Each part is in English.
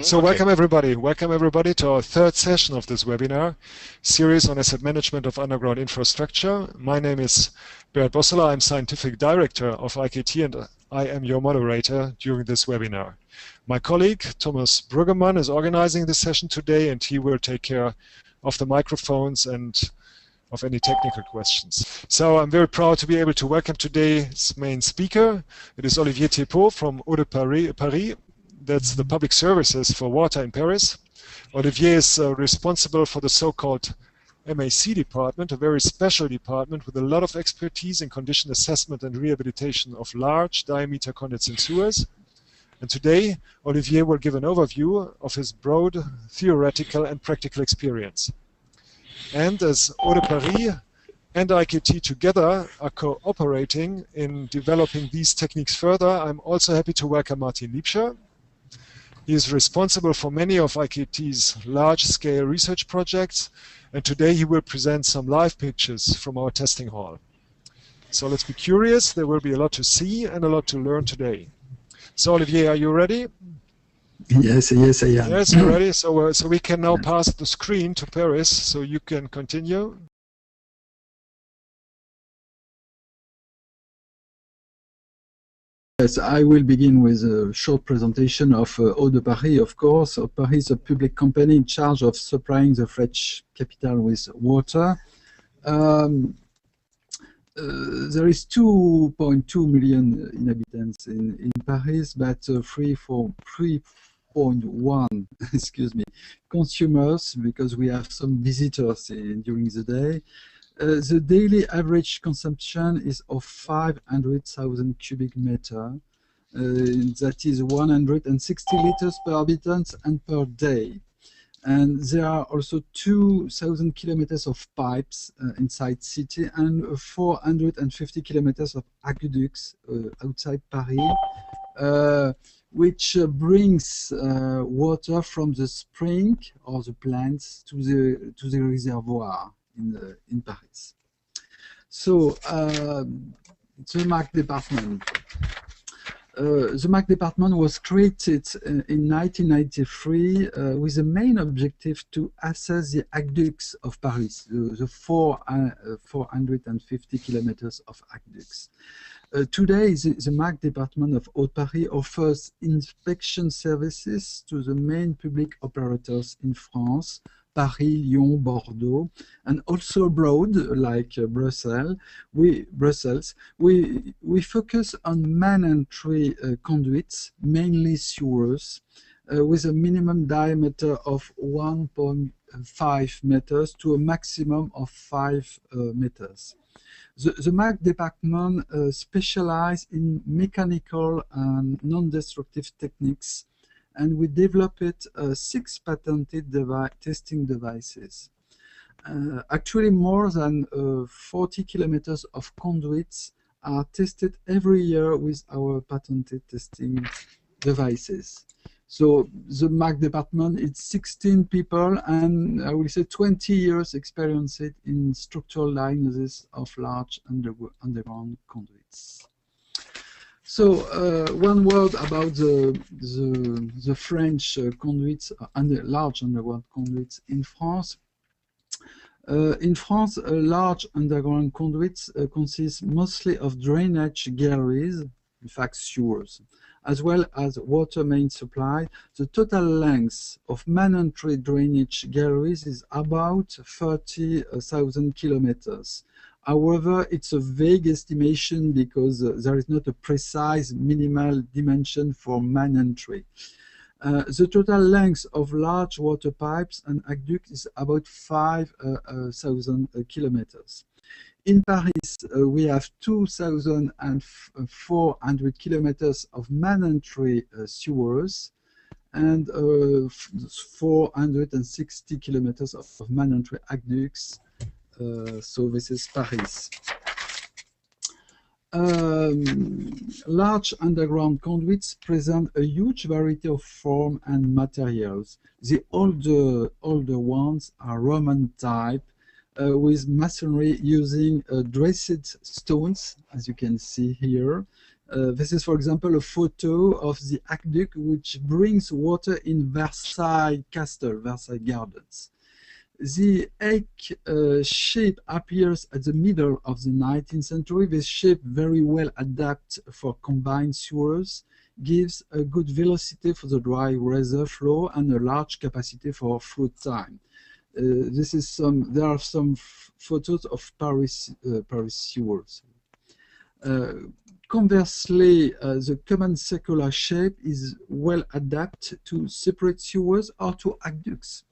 So welcome everybody to our third session of this webinar series on asset management of underground infrastructure. My name is Bert Bosseler. I'm Scientific Director of IKT and I am your moderator during this webinar. My colleague Thomas Bruggemann is organizing this session today and he will take care of the microphones and of any technical questions. So I'm very proud to be able to welcome today's main speaker. It is Olivier Thépot from Eau de Paris. That's the public services for water in Paris. Olivier is responsible for the so-called MAC department, a very special department with a lot of expertise in condition assessment and rehabilitation of large diameter conduits and sewers. And today, Olivier will give an overview of his broad theoretical and practical experience. And as Eau de Paris and IKT together are cooperating in developing these techniques further, I'm also happy to welcome Martin Liebscher. He is responsible for many of IKT's large-scale research projects, and today he will present some live pictures from our testing hall. So let's be curious. There will be a lot to see and a lot to learn today. So Olivier, are you ready? Yes, I am. Yes, you're ready. So we can now pass the screen to Paris, so you can continue. Yes, I will begin with a short presentation of Eau de Paris, of course. Eau de Paris is a public company in charge of supplying the French capital with water. There is 2.2 million inhabitants in Paris, but 3.1 excuse me, consumers, because we have some visitors during the day. The daily average consumption is of 500,000 cubic meter. That is 160 liters per habitant and per day. And there are also 2,000 kilometers of pipes inside city and 450 kilometers of aqueducts outside Paris, which brings water from the spring or the plants to the reservoir in Paris. So the MAC department. The MAC department was created in 1993 with the main objective to assess the aqueducts of Paris, the 450 kilometers of aqueducts. Today, the MAC department of Eau de Paris offers inspection services to the main public operators in France, Paris, Lyon, Bordeaux, and also abroad, like Brussels. We focus on man-entry conduits, mainly sewers, with a minimum diameter of 1.5 meters to a maximum of 5 meters. The MAC department specializes in mechanical and non-destructive techniques, and we developed 6 patented testing devices. Actually, more than 40 kilometers of conduits are tested every year with our patented testing devices. So the MAC department is 16 people, and I will say 20 years experience in structural diagnosis of large underground conduits. So one word about the French conduits and large underground conduits in France. In France, large underground conduits consist mostly of drainage galleries, in fact sewers, as well as water main supply. The total length of man-entry drainage galleries is about 30,000 kilometers. However, it's a vague estimation because there is not a precise minimal dimension for man-entry. The total length of large water pipes and aqueducts is about 5,000 kilometers. In Paris, we have 2,400 kilometers of man-entry sewers and 460 kilometers of man-entry aqueducts. So this is Paris. Large underground conduits present a huge variety of form and materials. The older ones are Roman type, with masonry using dressed stones, as you can see here. This is, for example, a photo of the aqueduct which brings water in Versailles Castle, Versailles Gardens. The egg shape appears at the middle of the 19th century. This shape, very well adapted for combined sewers, gives a good velocity for the dry weather flow and a large capacity for flow time. There are some photos of Paris sewers. Conversely, the common circular shape is well adapted to separate sewers or to aqueducts.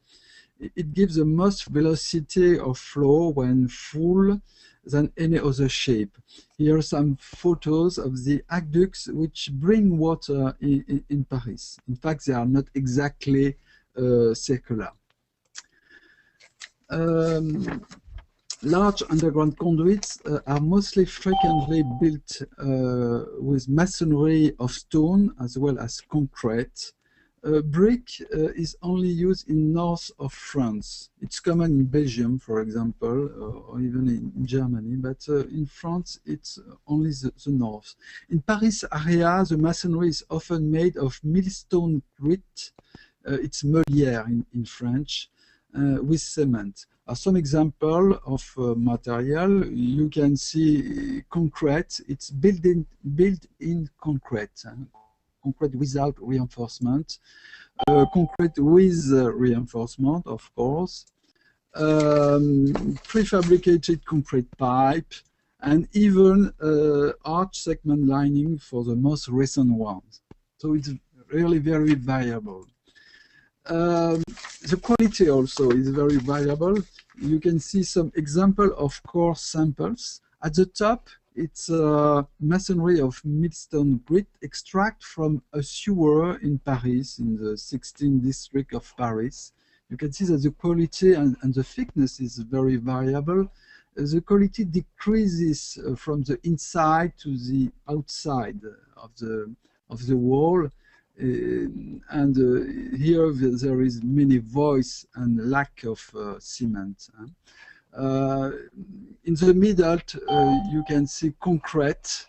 It gives the most velocity of flow when full than any other shape. Here are some photos of the aqueducts which bring water in Paris. In fact, they are not exactly circular. Large underground conduits are mostly frequently built with masonry of stone as well as concrete. Brick is only used in north of France. It's common in Belgium, for example, or even in Germany, but in France it's only the north. In Paris area, the masonry is often made of millstone grit. It's meulière in French, with cement. Some example of material, you can see concrete. It's built in concrete. Concrete without reinforcement, concrete with reinforcement, of course, prefabricated concrete pipe, and even arch segment lining for the most recent ones. So it's really very variable. The quality also is very variable. You can see some example of core samples. At the top, it's a masonry of millstone grit extract from a sewer in Paris, in the 16th district of Paris. You can see that the quality and the thickness is very variable. The quality decreases from the inside to the outside of the wall. And here there is many voids and lack of cement. In the middle, you can see concrete,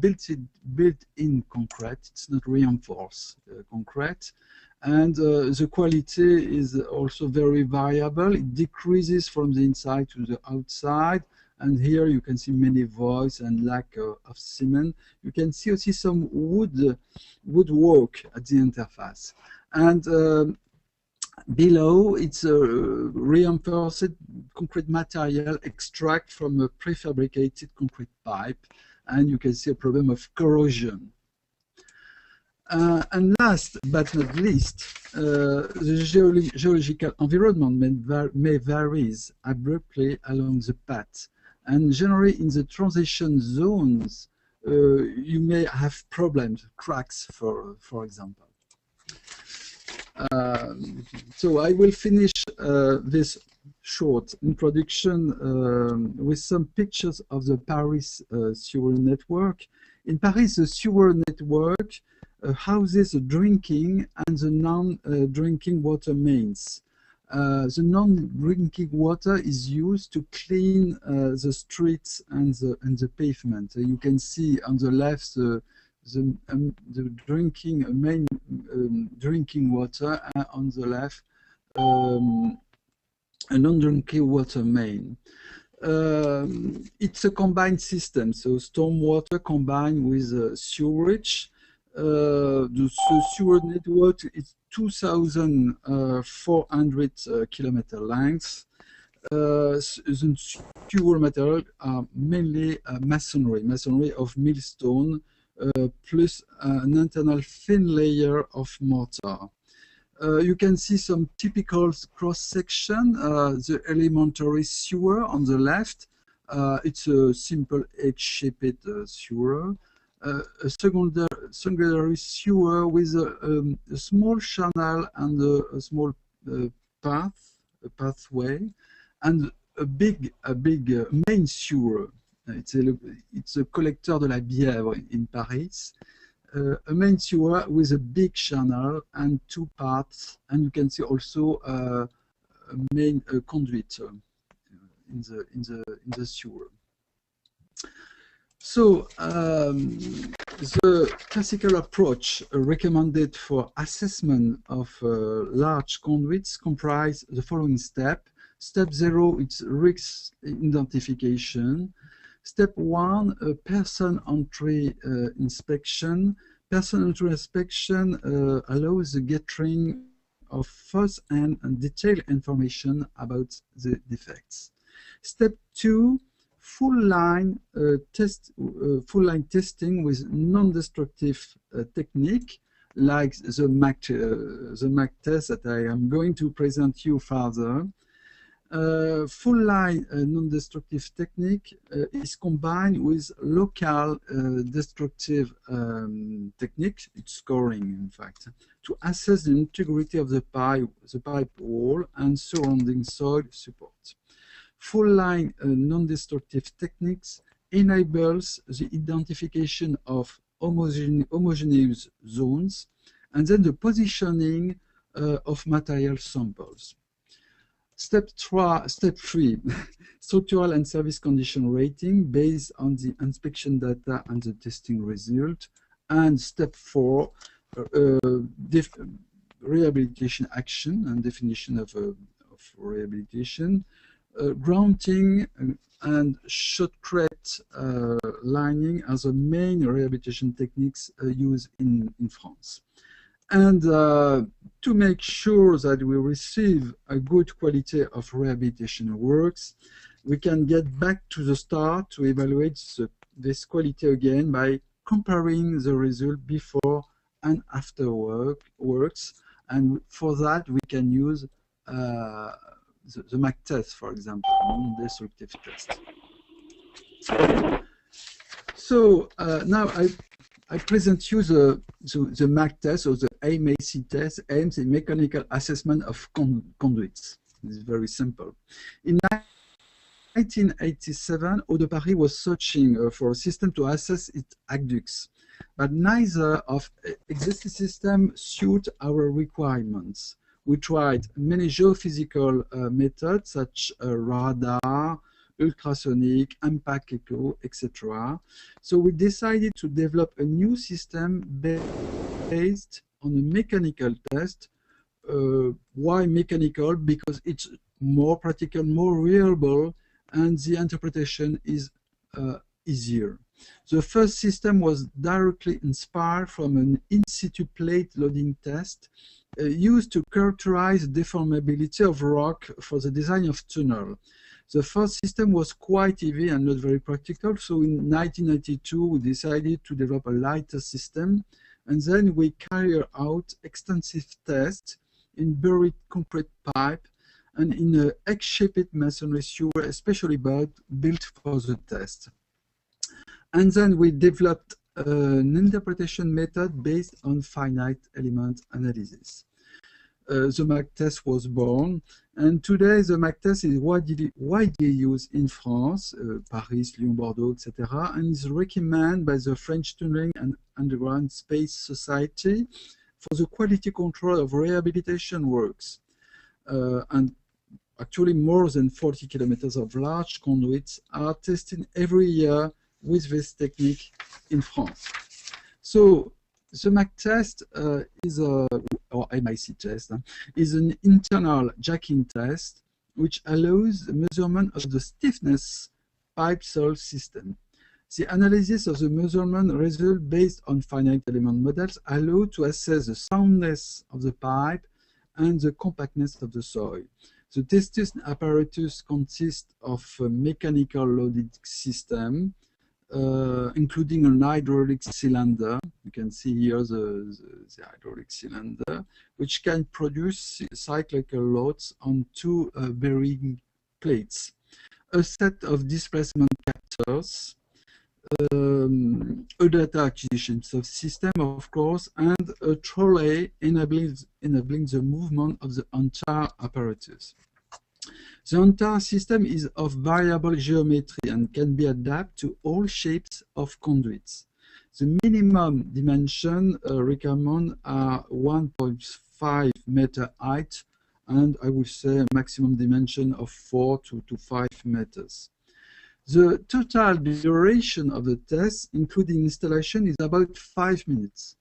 built-in concrete. It's not reinforced concrete. And the quality is also very variable. It decreases from the inside to the outside. And here you can see many voids and lack of cement. You can see also some woodwork at the interface. And below, it's a reinforced concrete material extract from a prefabricated concrete pipe, and you can see a problem of corrosion. And last but not least, the geological environment may vary abruptly along the path, and generally in the transition zones, you may have problems, cracks, for example. So I will finish this short introduction with some pictures of the Paris sewer network. In Paris, the sewer network houses the drinking and the non-drinking water mains. The non-drinking water is used to clean the streets and the pavement. You can see on the left the main drinking water, on the left a non-drinking water main. It's a combined system, so stormwater combined with sewerage. The sewer network is 2,400 kilometer length. The sewer material are mainly masonry of millstone, plus an internal thin layer of mortar. You can see some typical cross-section. The elementary sewer on the left, it's a simple egg-shaped sewer. A secondary sewer with a small channel and a small pathway, and a big main sewer. It's a collecteur de la Bièvre in Paris. A main sewer with a big channel and two parts, and you can see also a main conduit in the sewer. So the classical approach recommended for assessment of large conduits comprise the following step. Step 0 is risk identification. Step 1, person entry inspection. Person entry inspection allows the gathering of first-hand and detailed information about the defects. Step 2, full line testing with non-destructive technique, like the MAC test that I am going to present you further. Full line non-destructive technique is combined with local destructive technique, it's scoring in fact, to assess the integrity of the pipe wall and surrounding soil support. Full line non-destructive techniques enables the identification of homogeneous zones and then the positioning of material samples. Step 3, structural and service condition rating based on the inspection data and the testing result. And step 4, rehabilitation action and definition of rehabilitation. Grounding and shotcrete lining are the main rehabilitation techniques used in France. And to make sure that we receive a good quality of rehabilitation works, we can get back to the start to evaluate this quality again by comparing the result before and after works. And for that, we can use the MAC test, for example, non-destructive test. So now I present you the MAC test, or the AMAC test, aims at mechanical assessment of conduits. It's very simple. In 1987, Eau de Paris was searching for a system to assess its aqueducts, but neither of existing systems suit our requirements. We tried many geophysical methods such as radar, ultrasonic, impact echo, etc. So we decided to develop a new system based on a mechanical test. Why mechanical? Because it's more practical, more reliable, and the interpretation is easier. The first system was directly inspired from an in-situ plate loading test used to characterize deformability of rock for the design of tunnel. The first system was quite heavy and not very practical, so in 1992 we decided to develop a lighter system, and then we carried out extensive tests in buried concrete pipe and in a X-shaped masonry sewer, especially built for the test. And then we developed an interpretation method based on finite element analysis. The MAC test was born, and today the MAC test is widely used in France, Paris, Lyon, Bordeaux, etc., and is recommended by the French Tunneling and Underground Space Society for the quality control of rehabilitation works. And actually more than 40 kilometers of large conduits are tested every year with this technique in France. So the MAC test or MIC test is an internal jacking test which allows the measurement of the stiffness pipe soil system. The analysis of the measurement result based on finite element models allow to assess the soundness of the pipe and the compactness of the soil. The testing apparatus consists of a mechanical loaded system, including an hydraulic cylinder. You can see here the hydraulic cylinder, which can produce cyclical loads on two bearing plates. A set of displacement captors, a data acquisition system, of course, and a trolley enabling the movement of the entire apparatus. The entire system is of variable geometry and can be adapted to all shapes of conduits. The minimum dimension recommended are 1.5 meter height, and I would say a maximum dimension of 4 to 5 meters. The total duration of the test, including installation, is about 5 minutes.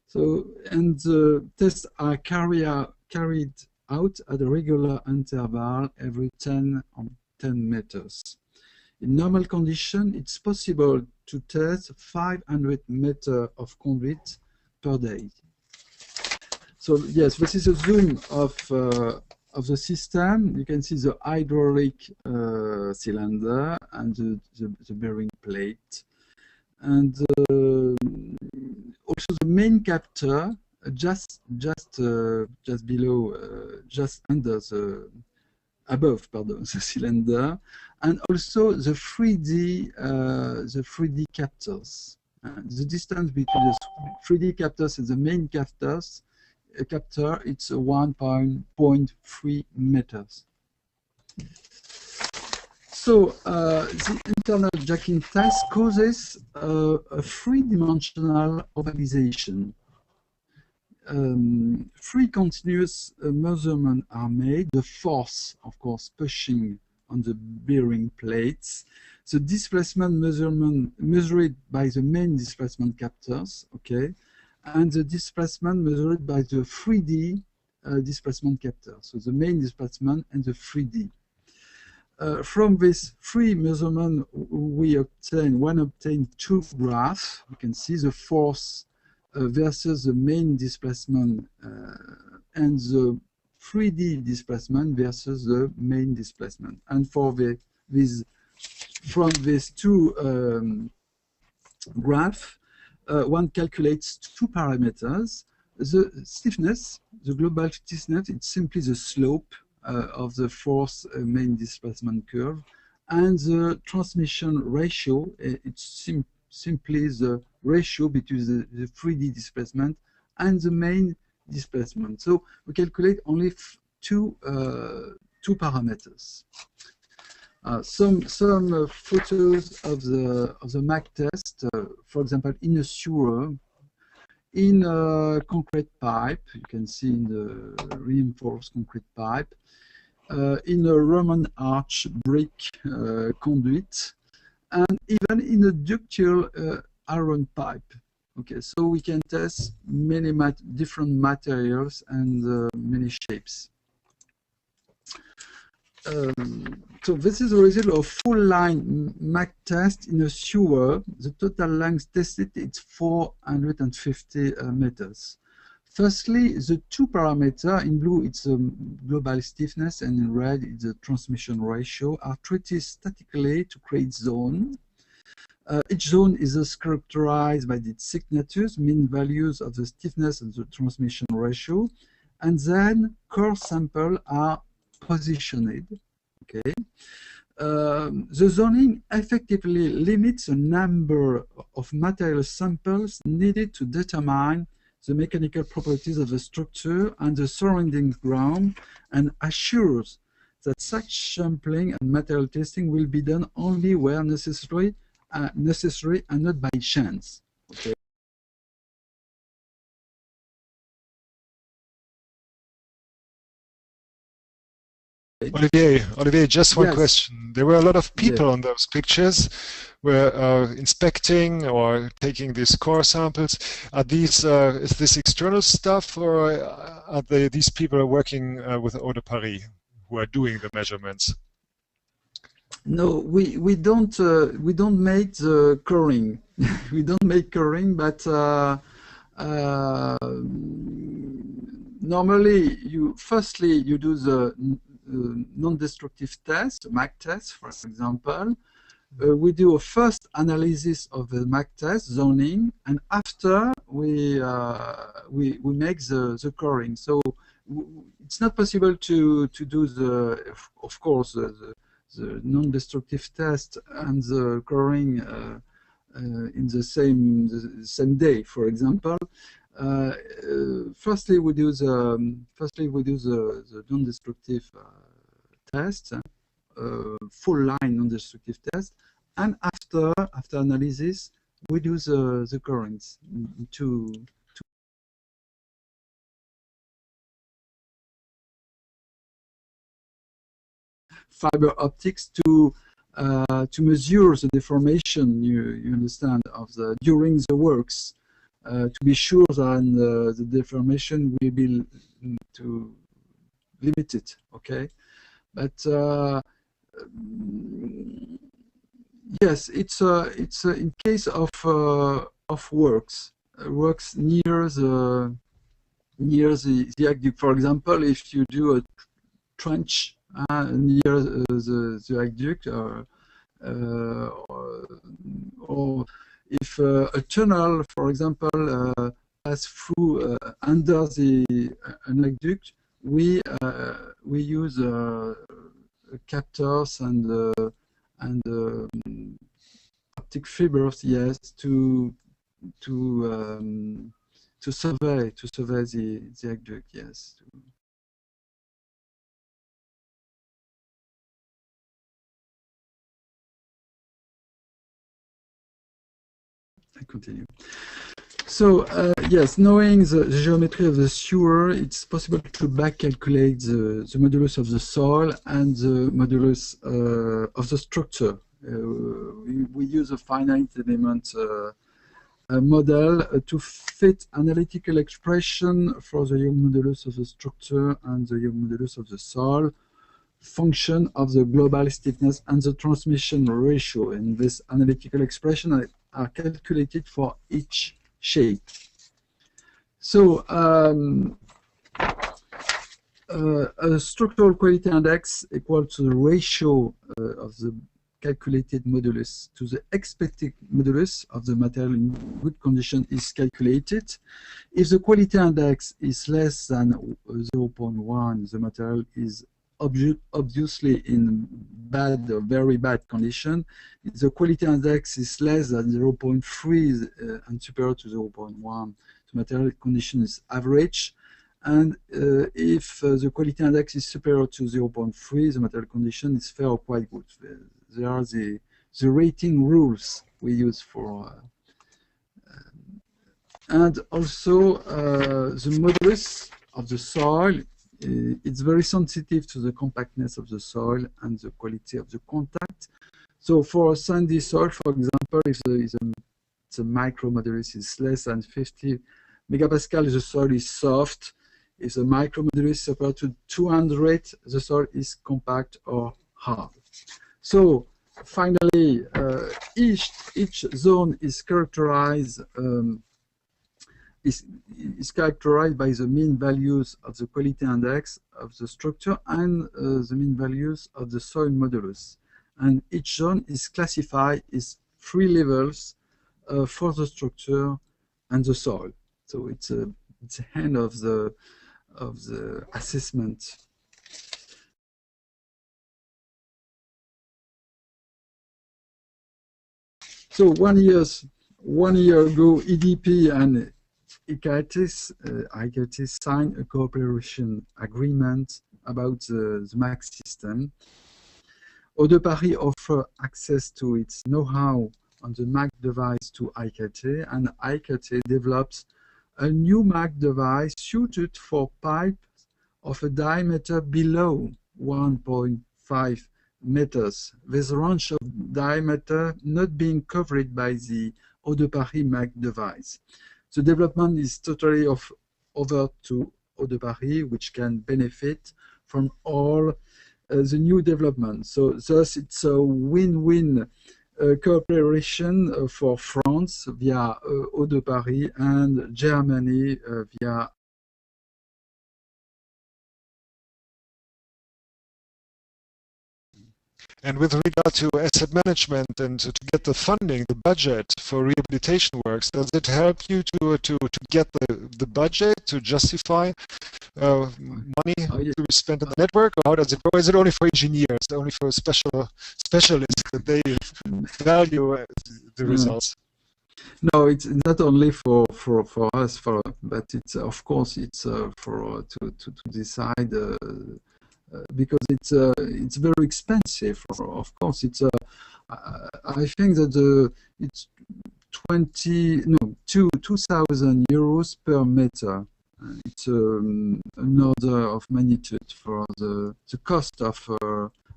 So, and the tests are carried out at a regular interval every 10 meters. In normal condition, it's possible to test 500 meters of conduit per day. So yes, this is a zoom of the system. You can see the hydraulic cylinder and the bearing plate. And also the main captor just below, just under above the cylinder, and also the 3D captors. The distance between the 3D captors and the main captor, it's 1.3 meters. So the internal jacking test causes a three-dimensional ovalization. Three continuous measurements are made. The force, of course, pushing on the bearing plates. The displacement measurement measured by the main displacement captors, okay, and the displacement measured by the 3D displacement captor. So the main displacement and the 3D. From this three measurement, we obtain two graphs. You can see the force versus the main displacement and the 3D displacement versus the main displacement. And for from these two graphs, one calculates two parameters. The stiffness, the global stiffness, it's simply the slope of the force main displacement curve, and the transmission ratio, it's simply the ratio between the 3D displacement and the main displacement. So we calculate only two parameters. Some photos of the MAC test, for example, in a sewer, in a concrete pipe, you can see in the reinforced concrete pipe, in a Roman arch brick conduit, and even in a ductile iron pipe. Okay, so we can test many different materials and many shapes. So this is the result of full line MAC test in a sewer. The total length tested is 450 meters. Firstly, the two parameters, in blue it's global stiffness and in red it's the transmission ratio, are treated statically to create zone. Each zone is characterized by its signatures, mean values of the stiffness and the transmission ratio, and then core samples are positioned. Okay. The zoning effectively limits the number of material samples needed to determine the mechanical properties of the structure and the surrounding ground, and assures that such sampling and material testing will be done only where necessary and not by chance. Okay. Olivier, just one Yes. question. There were a lot of people Yeah. on those pictures were inspecting or taking these core samples. Are these is this external stuff, or are these people working with Eau de Paris who are doing the measurements? No, we don't make the coring. We don't make coring, but normally firstly you do the non-destructive test, MAC test, for example. We do a first analysis of the MAC test zoning, and after we make the coring. So it's not possible to do of course the non-destructive test and the coring in the same day, for example. Firstly, we do the non-destructive test, full line non-destructive test, and after analysis, we do the corings to fiber optics to to measure the deformation, you understand, of the during the works, to be sure that the deformation will be to limited. Okay, but yes, it's in case of works near the aqueduct. For example, if you do a trench near the aqueduct, or if a tunnel, for example, pass through under an aqueduct, we use captors and optic fibers, yes, to survey the aqueduct, yes. I continue. So yes, knowing the geometry of the sewer, it's possible to back calculate the modulus of the soil and the modulus of the structure. We use a finite element model to fit analytical expression for the Young modulus of the structure and the Young modulus of the soil, function of the global stiffness and the transmission ratio. And this analytical expression are calculated for each shape. So a structural quality index equal to the ratio of the calculated modulus to the expected modulus of the material in good condition is calculated. If the quality index is less than 0.1, the material is obviously in bad or very bad condition. If the quality index is less than 0.3 and superior to 0.1, the material condition is average. And if the quality index is superior to 0.3, the material condition is fair or quite good. There are the rating rules we use for, and also the modulus of the soil. It's very sensitive to the compactness of the soil and the quality of the contact. So for a sandy soil, for example, if the micro modulus is less than 50 megapascal, the soil is soft. If the micro modulus is equal to 200, the soil is compact or hard. So finally, each zone is characterized is characterized by the mean values of the quality index of the structure and the mean values of the soil modulus. And each zone is classified as 3 levels for the structure and the soil. So it's the end of the assessment. So one year ago, EDP and IKT signed a cooperation agreement about the MAC system. Eau de Paris offers access to its know-how on the MAC device to IKT, and IKT develops a new MAC device suited for pipes of a diameter below 1.5 meters, with a range of diameter not being covered by the Eau de Paris MAC device. The development is totally over to Eau de Paris, which can benefit from all the new development. So thus it's a win-win cooperation for France via Eau de Paris and Germany via. And with regard to asset management and to get the funding, the budget for rehabilitation works, does it help you to get the budget to justify money to be spent on the network, or how does it go? Is it only for engineers, only for specialists that they value the results? No, it's not only for us, but it's of course it's for to decide. Because it's very expensive. Of course, it's I think that it's 2,000 euros per meter. It's an order of magnitude for the cost of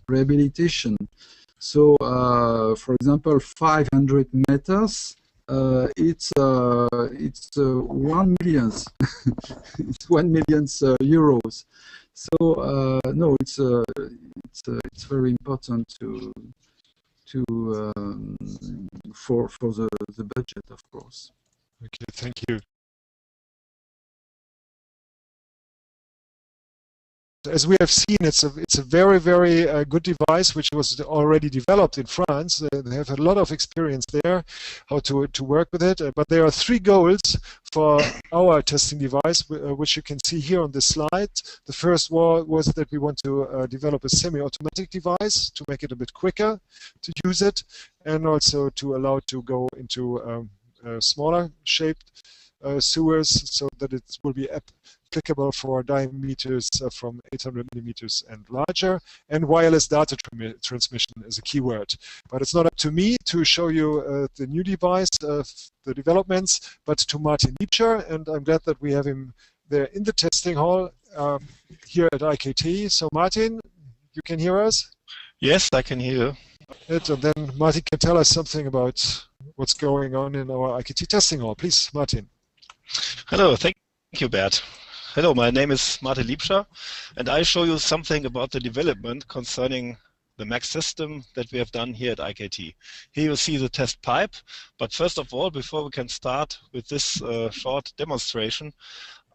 rehabilitation. So, for example, 500 meters, it's 1 million. It's 1 million euros. So no, it's very important to for the budget, of course. Okay, thank you. As we have seen, it's a very, very good device which was already developed in France. They have a lot of experience there, how to work with it. But there are three goals for our testing device, which you can see here on this slide. The first was that we want to develop a semi-automatic device to make it a bit quicker to use it, and also to allow it to go into smaller shaped sewers, so that it will be applicable for diameters from 800 millimeters and larger. And wireless data transmission is a keyword. But it's not up to me to show you the new device, the developments, but to Martin Liebscher, and I'm glad that we have him there in the testing hall here at IKT. So Martin, you can hear us? Yes, I can hear you. And then Martin can tell us something about what's going on in our IKT testing hall. Please, Martin. Hello, thank you, Bert. Hello, my name is Martin Liebscher, and I show you something about the development concerning the MAC system that we have done here at IKT. Here you see the test pipe, but first of all, before we can start with this short demonstration,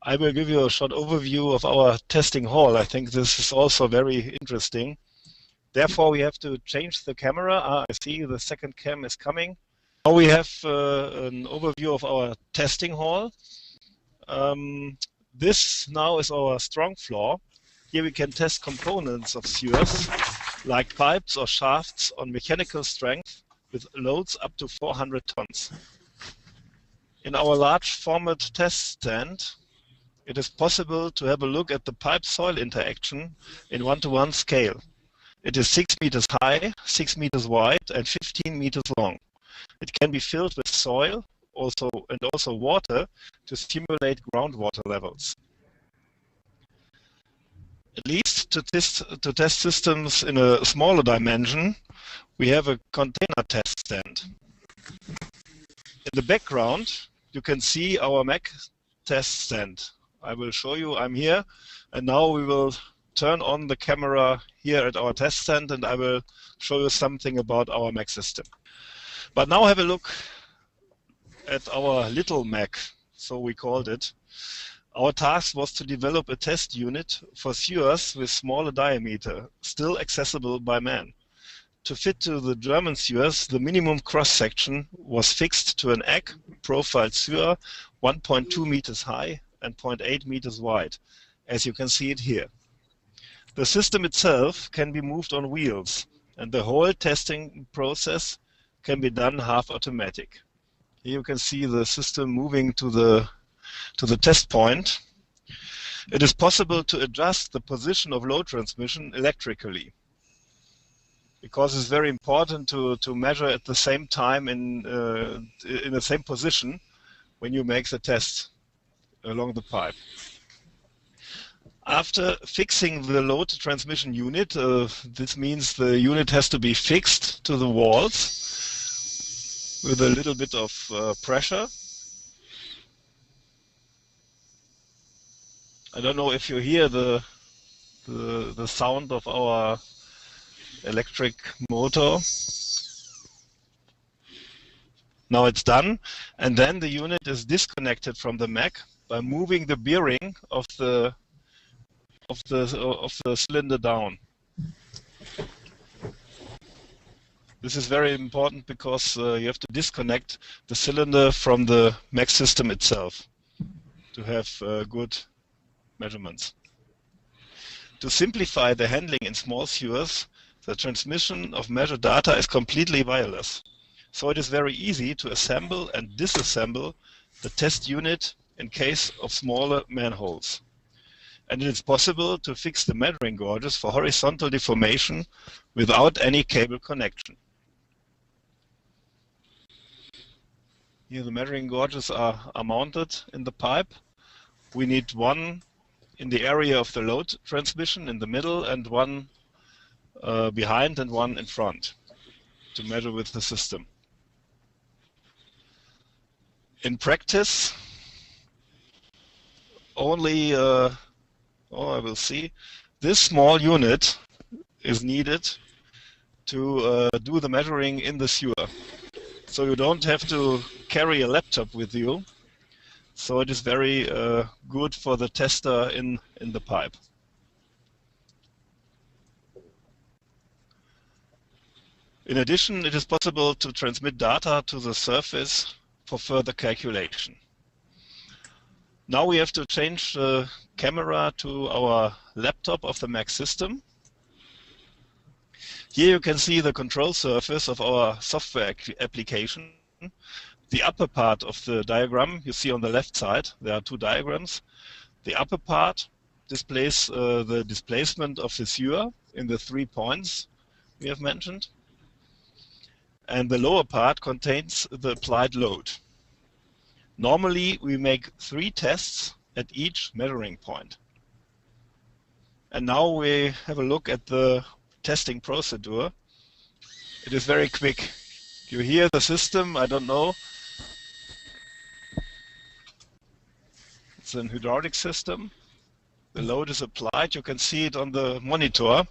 I will give you a short overview of our testing hall. I think this is also very interesting. Therefore, we have to change the camera. I see the second cam is coming. Now we have an overview of our testing hall. This now is our strong floor. Here we can test components of sewers, like pipes or shafts, on mechanical strength with loads up to 400 tons. In our large format test stand, it is possible to have a look at the pipe-soil interaction in 1:1 scale. It is 6 meters high, 6 meters wide, and 15 meters long. It can be filled with soil and also water to simulate groundwater levels. At least to test systems in a smaller dimension, we have a container test stand. In the background, you can see our MAC test stand. I will show you, I'm here, and now we will turn on the camera here at our test stand, and I will show you something about our MAC system. But now have a look at our little MAC, so we called it. Our task was to develop a test unit for sewers with smaller diameter, still accessible by man. To fit to the German sewers, the minimum cross-section was fixed to an egg profile sewer 1.2 meters high and 0.8 meters wide, as you can see it here. The system itself can be moved on wheels, and the whole testing process can be done half automatic. Here you can see the system moving to the test point. It is possible to adjust the position of load transmission electrically, because it's very important to measure at the same time in the same position when you make the test along the pipe. After fixing the load transmission unit, this means the unit has to be fixed to the walls with a little bit of pressure. I don't know if you hear the sound of our electric motor. Now it's done, and then the unit is disconnected from the MAC by moving the bearing of the cylinder down. This is very important because you have to disconnect the cylinder from the MAC system itself to have good measurements. To simplify the handling in small sewers, the transmission of measured data is completely wireless. So it is very easy to assemble and disassemble the test unit in case of smaller manholes. And it is possible to fix the measuring gauges for horizontal deformation without any cable connection. Here the measuring gauges are mounted in the pipe. We need one in the area of the load transmission in the middle, and one behind and one in front. to measure with the system. In practice, only, I will see, this small unit is needed to do the measuring in the sewer. So you don't have to carry a laptop with you. So it is very good for the tester in the pipe. In addition, it is possible to transmit data to the surface for further calculation. Now we have to change the camera to our laptop of the Mac system. Here you can see the control surface of our software application. The upper part of the diagram you see on the left side. There are two diagrams. The upper part displays the displacement of the sewer in the 3 points we have mentioned. And the lower part contains the applied load. Normally, we make 3 tests at each measuring point. And now we have a look at the testing procedure. It is very quick. You hear the system, I don't know. It's an hydraulic system. The load is applied. You can see it on the monitor.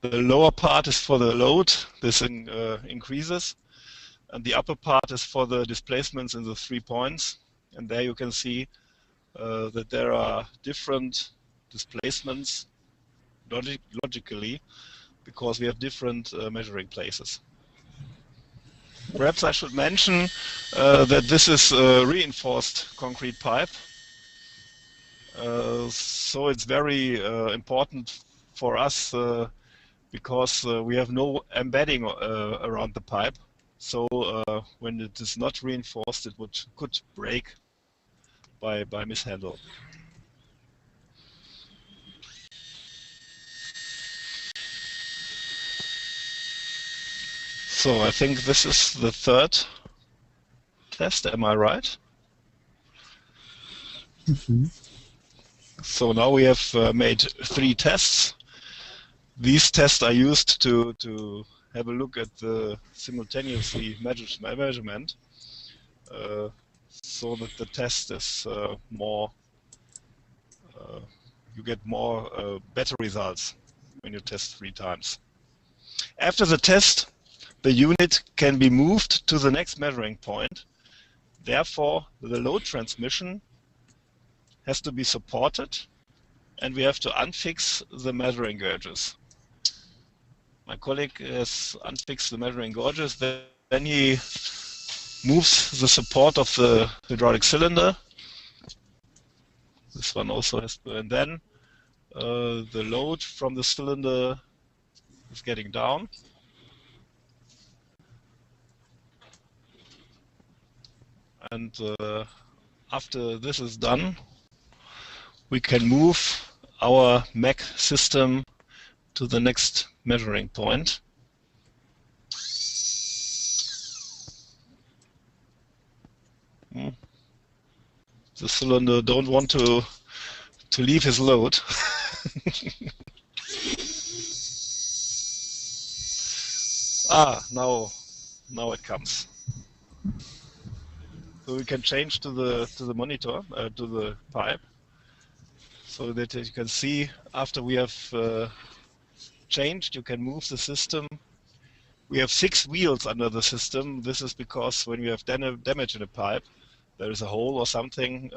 The lower part is for the load. This increases. And the upper part is for the displacements in the 3 points. And there you can see that there are different displacements logically because we have different measuring places. Perhaps I should mention that this is a reinforced concrete pipe. So it's very important for us because we have no embedding around the pipe. So when it is not reinforced, it could break by mishandle. So I think this is the third test. Am I right? Mm-hmm. So now we have made 3 tests. These tests are used to have a look at the simultaneously measurement, so that the test is more. You get more better results when you test 3 times. After the test, the unit can be moved to the next measuring point. Therefore, the load transmission has to be supported, and we have to unfix the measuring gauges. My colleague has unfixed the measuring gauges. Then he moves the support of the hydraulic cylinder. This one also has to, and then the load from the cylinder is getting down. And after this is done, we can move our Mac system to the next measuring point. The cylinder don't want to leave his load. Now it comes. So we can change to the monitor, to the pipe, so that you can see after we have changed, you can move the system. We have 6 wheels under the system. This is because when you have damage in a pipe, there is a hole or something,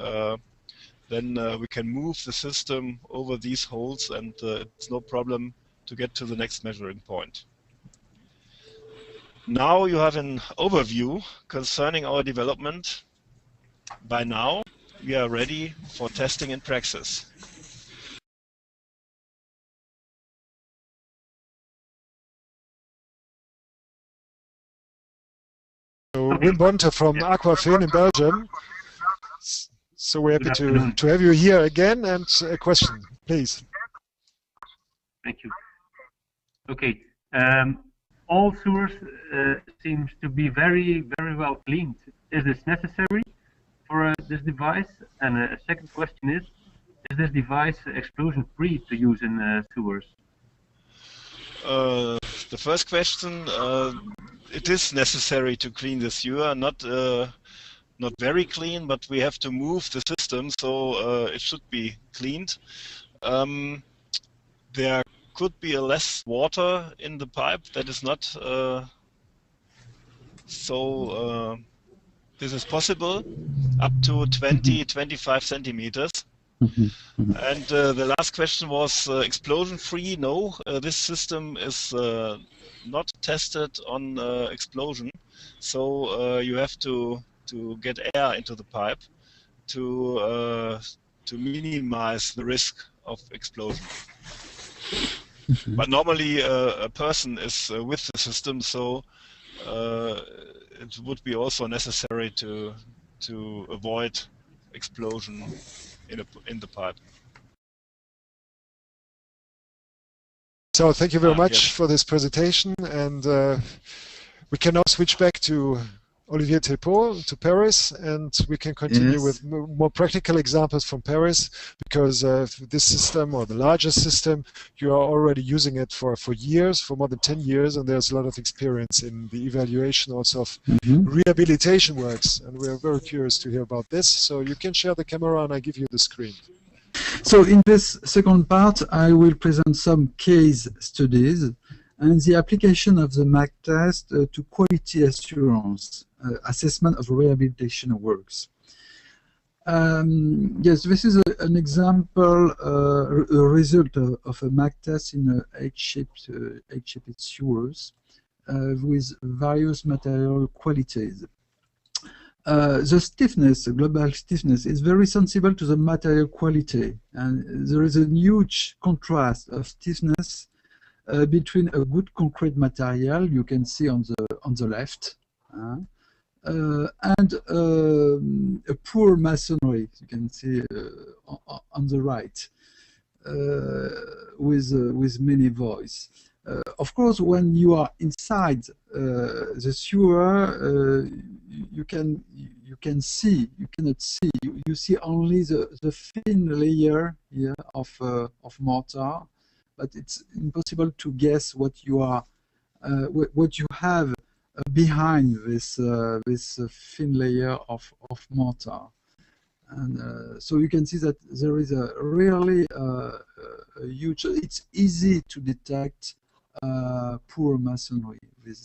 then we can move the system over these holes, and it's no problem to get to the next measuring point. Now you have an overview concerning our development. By now, we are ready for testing in practice. So Wim Bonte from Aquafin in Belgium. So we're happy to have you here again, and a question, please. Thank you. Okay. All sewers seems to be very well cleaned. Is this necessary for this device? And a second question is this device explosion-free to use in sewers? The first question, it is necessary to clean the sewer, not very clean, but we have to move the system, so it should be cleaned. There could be less water in the pipe. That is not so. This is possible, up to 20-25 centimeters. And the last question was explosion-free. No, this system is not tested on explosion, so you have to get air into the pipe to minimize the risk of explosion. But normally a person is with the system, so it would be also necessary to avoid explosion in the pipe. So thank you very much yes. for this presentation, and we can now switch back to Olivier Thépot, to Paris, and we can continue Yes. with more practical examples from Paris, because this system, or the larger system, you are already using it for years, for more than 10 years, and there's a lot of experience in the evaluation also of rehabilitation works, and we are very curious to hear about this. So you can share the camera and I give you the screen. So in this second part, I will present some case studies and the application of the MAC test to quality assurance, assessment of rehabilitation works. Yes, this is an example, a result of a MAC test in H-shaped sewers with various material qualities. The stiffness, the global stiffness, is very sensible to the material quality, and there is a huge contrast of stiffness between a good concrete material, you can see on the left, and a poor masonry, you can see on the right, with many voids. Of course, when you are inside the sewer, you cannot see. You see only the thin layer here of mortar, but it's impossible to guess what you have behind this thin layer of mortar. And so you can see that there is a really a huge. It's easy to detect poor masonry with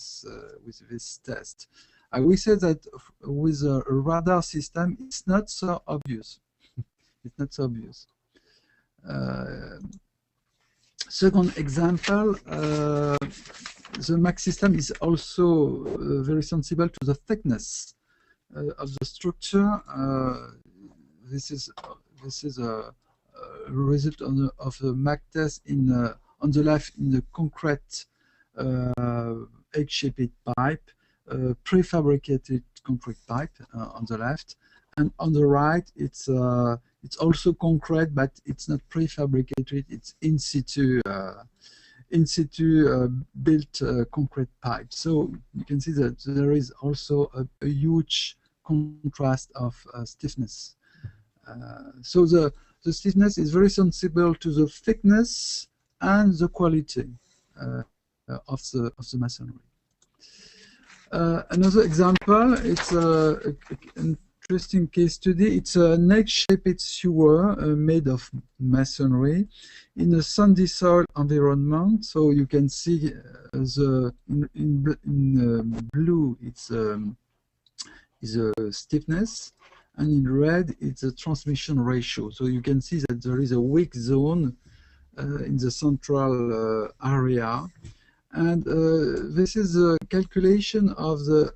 this test. I will say that with a radar system, it's not so obvious. It's not so obvious. Second example, the MAC system is also very sensible to the thickness of the structure. This is a result of the MAC test on the left in the concrete egg-shaped pipe, prefabricated concrete pipe on the left, and on the right it's also concrete, but it's not prefabricated. It's in situ built concrete pipe. So you can see that there is also a huge contrast of stiffness. So the stiffness is very sensible to the thickness and the quality of the masonry. Another example, it's an interesting case study. It's an egg-shaped sewer made of masonry in a sandy soil environment. So you can see in blue it's is a stiffness, and in red it's a transmission ratio. So you can see that there is a weak zone in the central area, and this is a calculation of the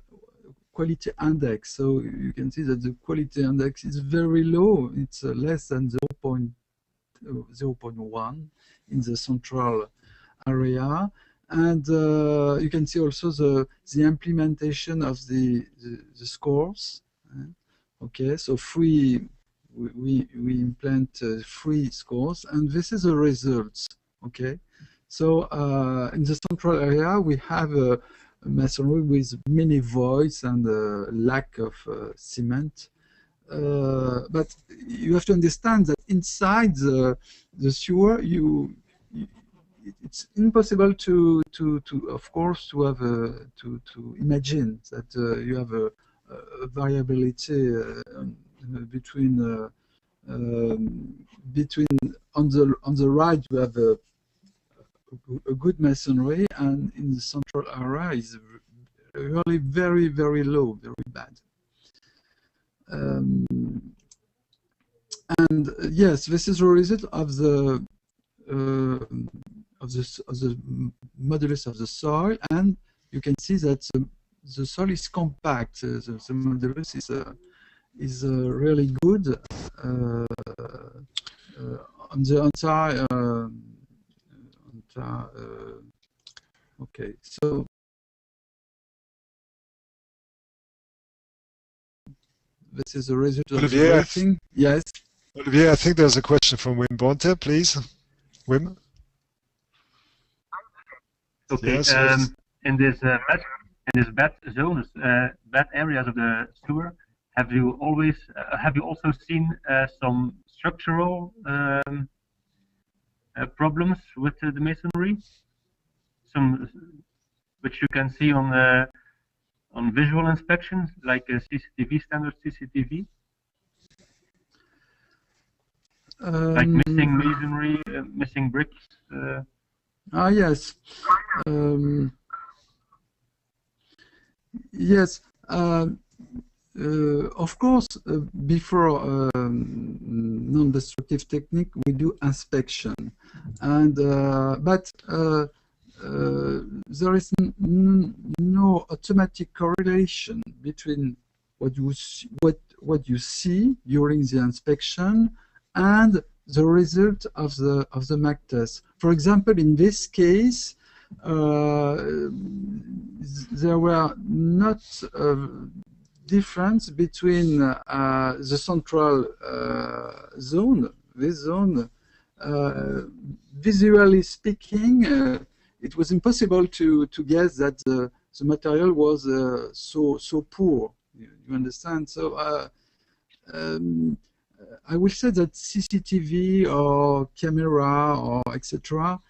quality index. So you can see that the quality index is very low. It's less than 0.1 in the central area, and you can see also the implementation of the scores. Okay, so we implement 3 scores, and this is the results. Okay, so in the central area we have a masonry with many voids and lack of cement, but you have to understand that inside the sewer it's impossible to of course to have to imagine that you have a variability between on the right you have a good masonry, and in the central area is really very low, very bad. And yes, this is a result of the modulus of the soil, and you can see that the soil is compact. The modulus is really good on the entire. Okay, so this is the result of the rating. Yes. Olivier, I think there's a question from Wim Bonte, please. Wim? Okay. Yes, in this bad zones, bad areas of the sewer, have you also seen some structural problems with the masonry? Some which you can see on visual inspections, like CCTV, standard CCTV. Like missing masonry, missing bricks. Yes. Yes. Of course, before non-destructive technique, we do inspection, and but there is no automatic correlation between what you see during the inspection and the result of the MAC test. For example, in this case, there were not difference between the central zone, this zone. Visually speaking, it was impossible to guess that the material was so poor. You understand? So I will say that CCTV or camera or etc.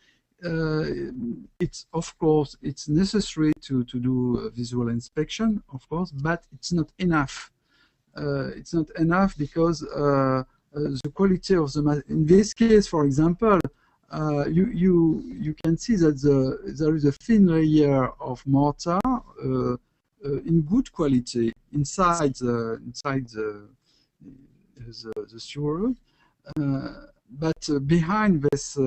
It's of course it's necessary to do a visual inspection, of course, but it's not enough. It's not enough because the quality of the in this case, for example, you can see that there is a thin layer of mortar in good quality inside the sewer, but behind this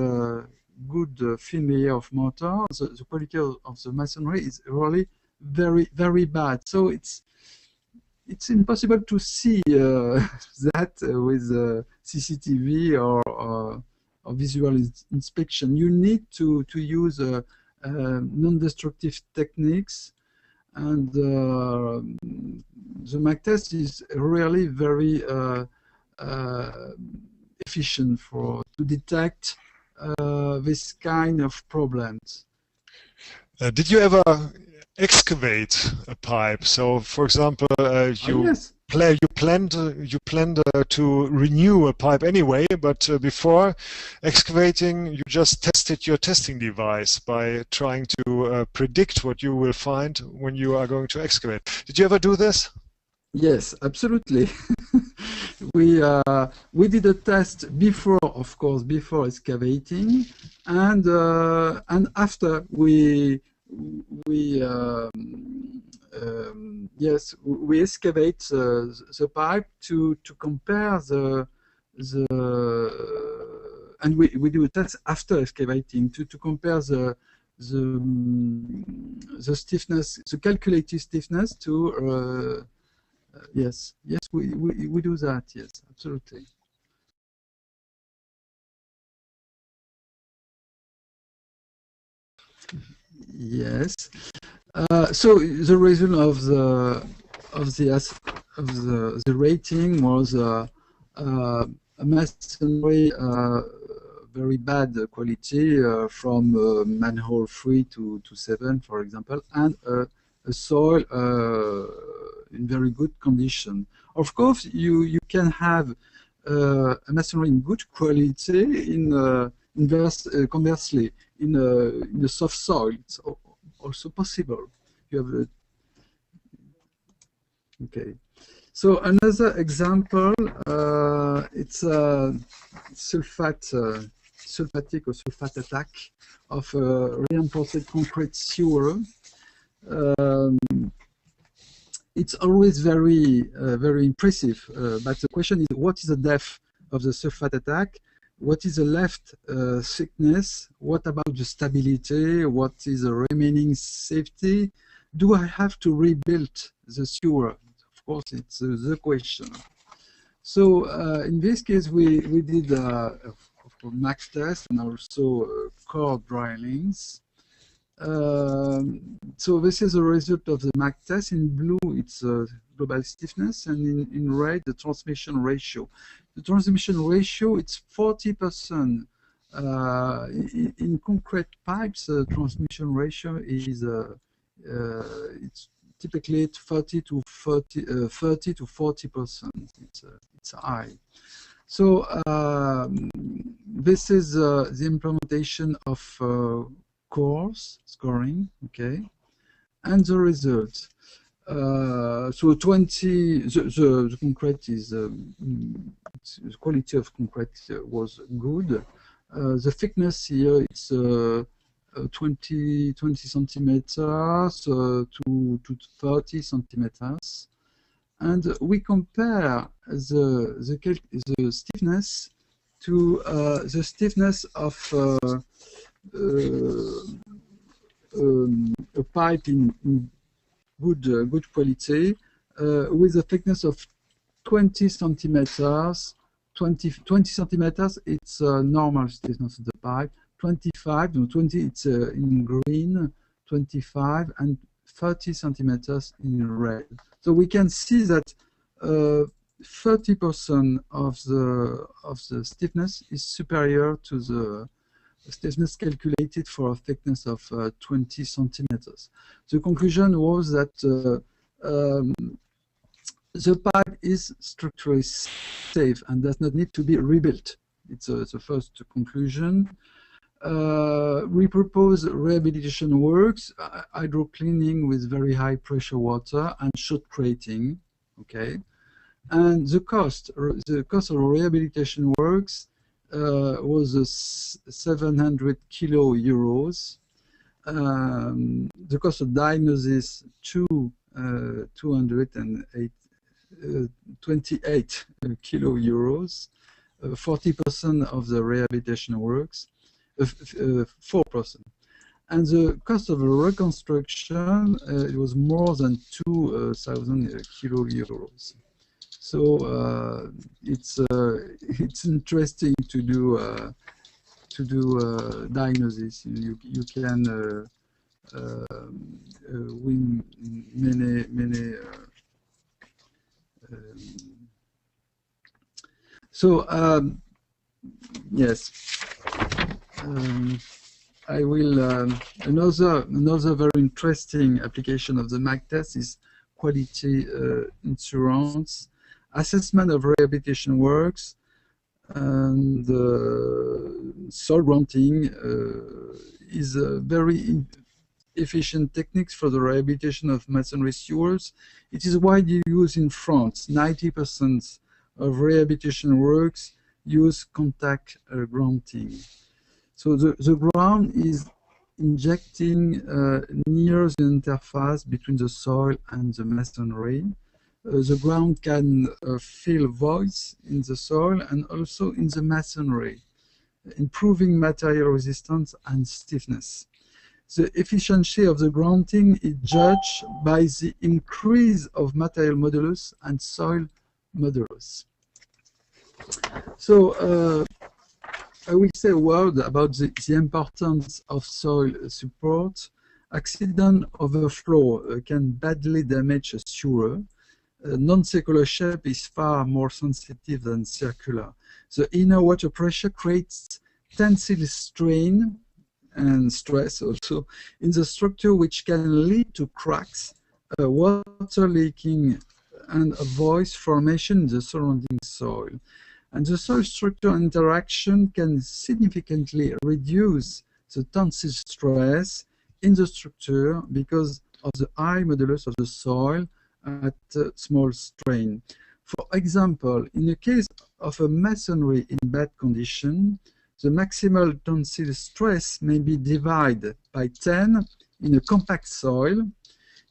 good thin layer of mortar, the quality of the masonry is really very bad. So it's impossible to see that with CCTV or visual inspection. You need to use non-destructive techniques, and the MAC test is really very efficient to detect this kind of problems. Did you ever excavate a pipe? So, for example, Yes. You planned to renew a pipe anyway, but before excavating, you just tested your testing device by trying to predict what you will find when you are going to excavate. Did you ever do this? Yes, absolutely. We did a test before, of course, before excavating, and after we excavate the pipe to compare and we do a test after excavating to compare the stiffness, the calculated stiffness to yes, we do that. Yes, absolutely. Yes. So the reason of the rating was a masonry very bad quality from manhole 3 to 7, for example, and a soil in very good condition. Of course, you can have a masonry in good quality Conversely, in a soft soil, it's also possible. You have a, okay. So another example, it's a sulfatic or sulfate attack of reinforced concrete sewer. It's always very impressive, but the question is, what is the depth of the sulfate attack? What is the left thickness? What about the stability? What is the remaining safety? Do I have to rebuild the sewer? Of course, it's the question. So in this case, we did a max test and also core drillings. So this is the result of the MAC test. In blue, it's global stiffness, and in red, the transmission ratio. The transmission ratio, it's 40%. In concrete pipes, the transmission ratio is it's typically 30 to 40%. It's high. So this is the implementation of course scoring, okay, and the result. So 20, the concrete is the quality of concrete was good. The thickness here it's 20 centimeters to 30 centimeters, and we compare the stiffness to the stiffness of a pipe in good quality with a thickness of 20 centimeters. 20 centimeters, it's normal stiffness of the pipe. 25, no, 20, it's in green. 25 and 30 centimeters in red. So we can see that 30% of the stiffness is superior to the stiffness calculated for a thickness of 20 centimeters. The conclusion was that the pipe is structurally safe and does not need to be rebuilt. It's the first conclusion. We propose rehabilitation works, hydro-cleaning with very high pressure water and shotcrating, okay? And the cost of rehabilitation works was 700 kilo euros. The cost of diagnosis 228 kilo euros. 40% of the rehabilitation works, 4%. And the cost of reconstruction it was more than 2,000 kilo euros. So it's interesting to do diagnosis. You can win many. So yes, I will. Another very interesting application of the MAC test is quality insurance. Assessment of rehabilitation works and soil granting is a very efficient techniques for the rehabilitation of masonry sewers. It is widely used in France. 90% of rehabilitation works use contact granting. So the ground is injecting near the interface between the soil and the masonry. The ground can fill voids in the soil and also in the masonry, improving material resistance and stiffness. The efficiency of the granting is judged by the increase of material modulus and soil modulus. So I will say a word about the importance of soil support. Accident overflow can badly damage a sewer. Non-circular shape is far more sensitive than circular. The inner water pressure creates tensile strain and stress also in the structure, which can lead to cracks, water leaking, and a void formation in the surrounding soil. And the soil structure interaction can significantly reduce the tensile stress in the structure because of the high modulus of the soil at small strain. For example, in the case of a masonry in bad condition, the maximal tensile stress may be divided by 10 in a compact soil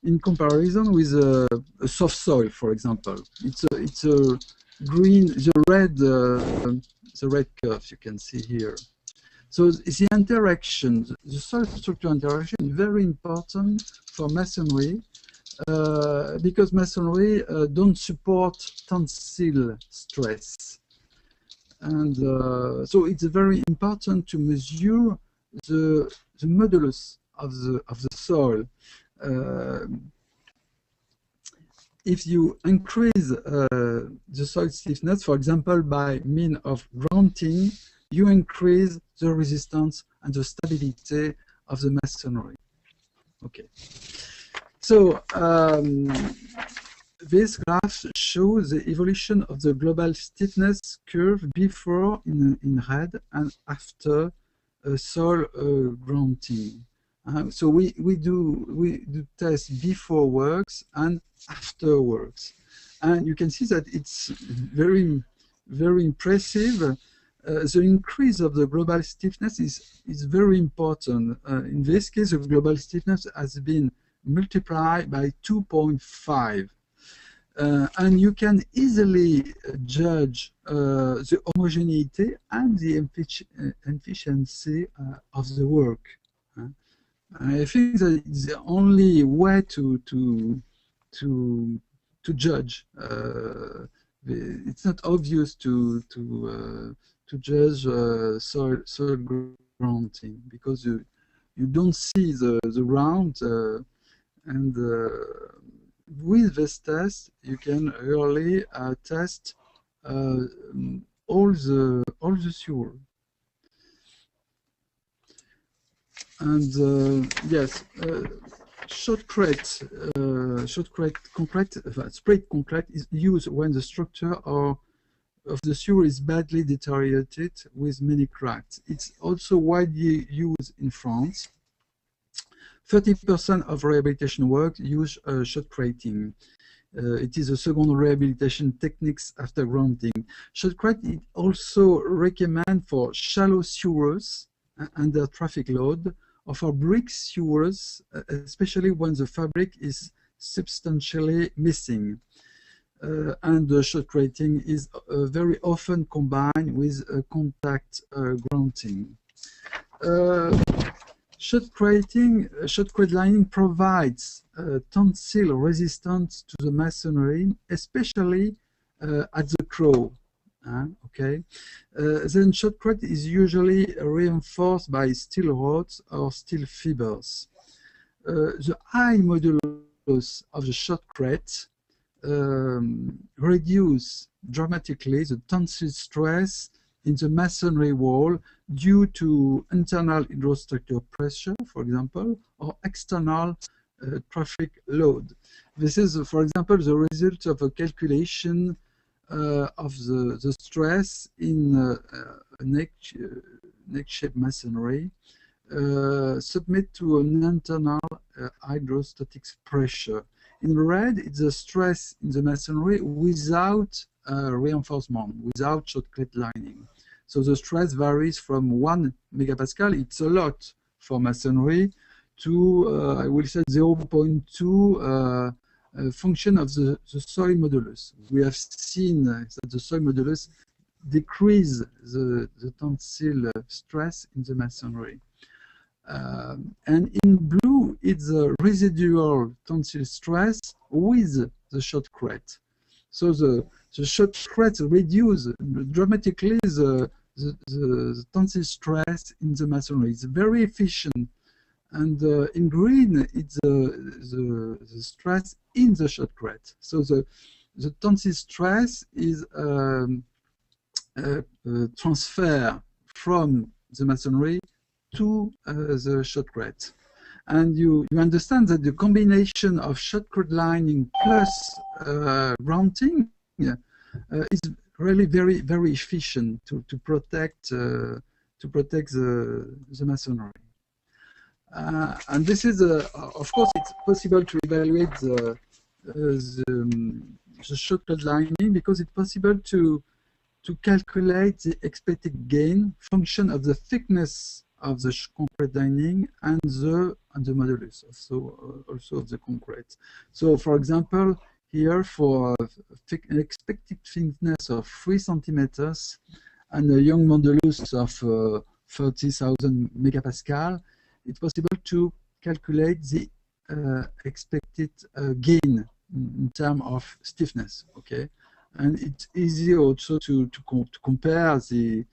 in comparison with a soft soil, for example. It's a green, the red curve you can see here. So the interaction, the soil structure interaction is very important for masonry because masonry don't support tensile stress. And so it's very important to measure the modulus of the soil. If you increase the soil stiffness, for example, by means of grunting, you increase the resistance and the stability of the masonry. Okay. So this graph shows the evolution of the global stiffness curve before in red and after soil grunting. So we do test before works and after works, and you can see that it's very impressive. The increase of the global stiffness is very important. In this case, the global stiffness has been multiplied by 2.5. And you can easily judge the homogeneity and the efficiency of the work. I think that it's the only way to judge. It's not obvious to judge soil grunting because you don't see the ground, and with this test you can really test all the sewer. And yes, shotcrete concrete, sprayed concrete is used when the structure of the sewer is badly deteriorated with many cracks. It's also widely used in France. 30% of rehabilitation work use shotcreting. It is a second rehabilitation techniques after grunting. Shotcrete is also recommended for shallow sewers under traffic load, or for brick sewers, especially when the fabric is substantially missing. And the shotcreting is very often combined with contact grunting. Shotcrete lining provides tensile resistance to the masonry, especially at the crow. Okay. Then shotcrete is usually reinforced by steel rods or steel fibers. The high modulus of the shotcrete reduce dramatically the tensile stress in the masonry wall due to internal hydrostructure pressure, for example, or external traffic load. This is, for example, the result of a calculation of the stress in neck-shaped masonry submit to an internal hydrostatic pressure. In red, it's the stress in the masonry without reinforcement, without shotcrete lining. So the stress varies from 1 megapascal, it's a lot for masonry, to, I will say, 0.2 function of the soil modulus. We have seen that the soil modulus decrease the tensile stress in the masonry. And in blue, it's the residual tensile stress with the shotcrete. So the shotcrete reduce dramatically the tensile stress in the masonry. It's very efficient. And in green, it's the stress in the shotcrete. So the tensile stress is transfer from the masonry to the shotcrete. And you understand that the combination of shotcrete lining plus grunting is really very efficient to protect the masonry. And this is, of course, it's possible to evaluate the shortcut lining because it's possible to calculate the expected gain function of the thickness of the concrete lining and the modulus also of the concrete. So, for example, here for expected thickness of 3 centimeters and a Young modulus of 30,000 megapascal, it's possible to calculate the expected gain in terms of stiffness. Okay, and it's easy also to compare the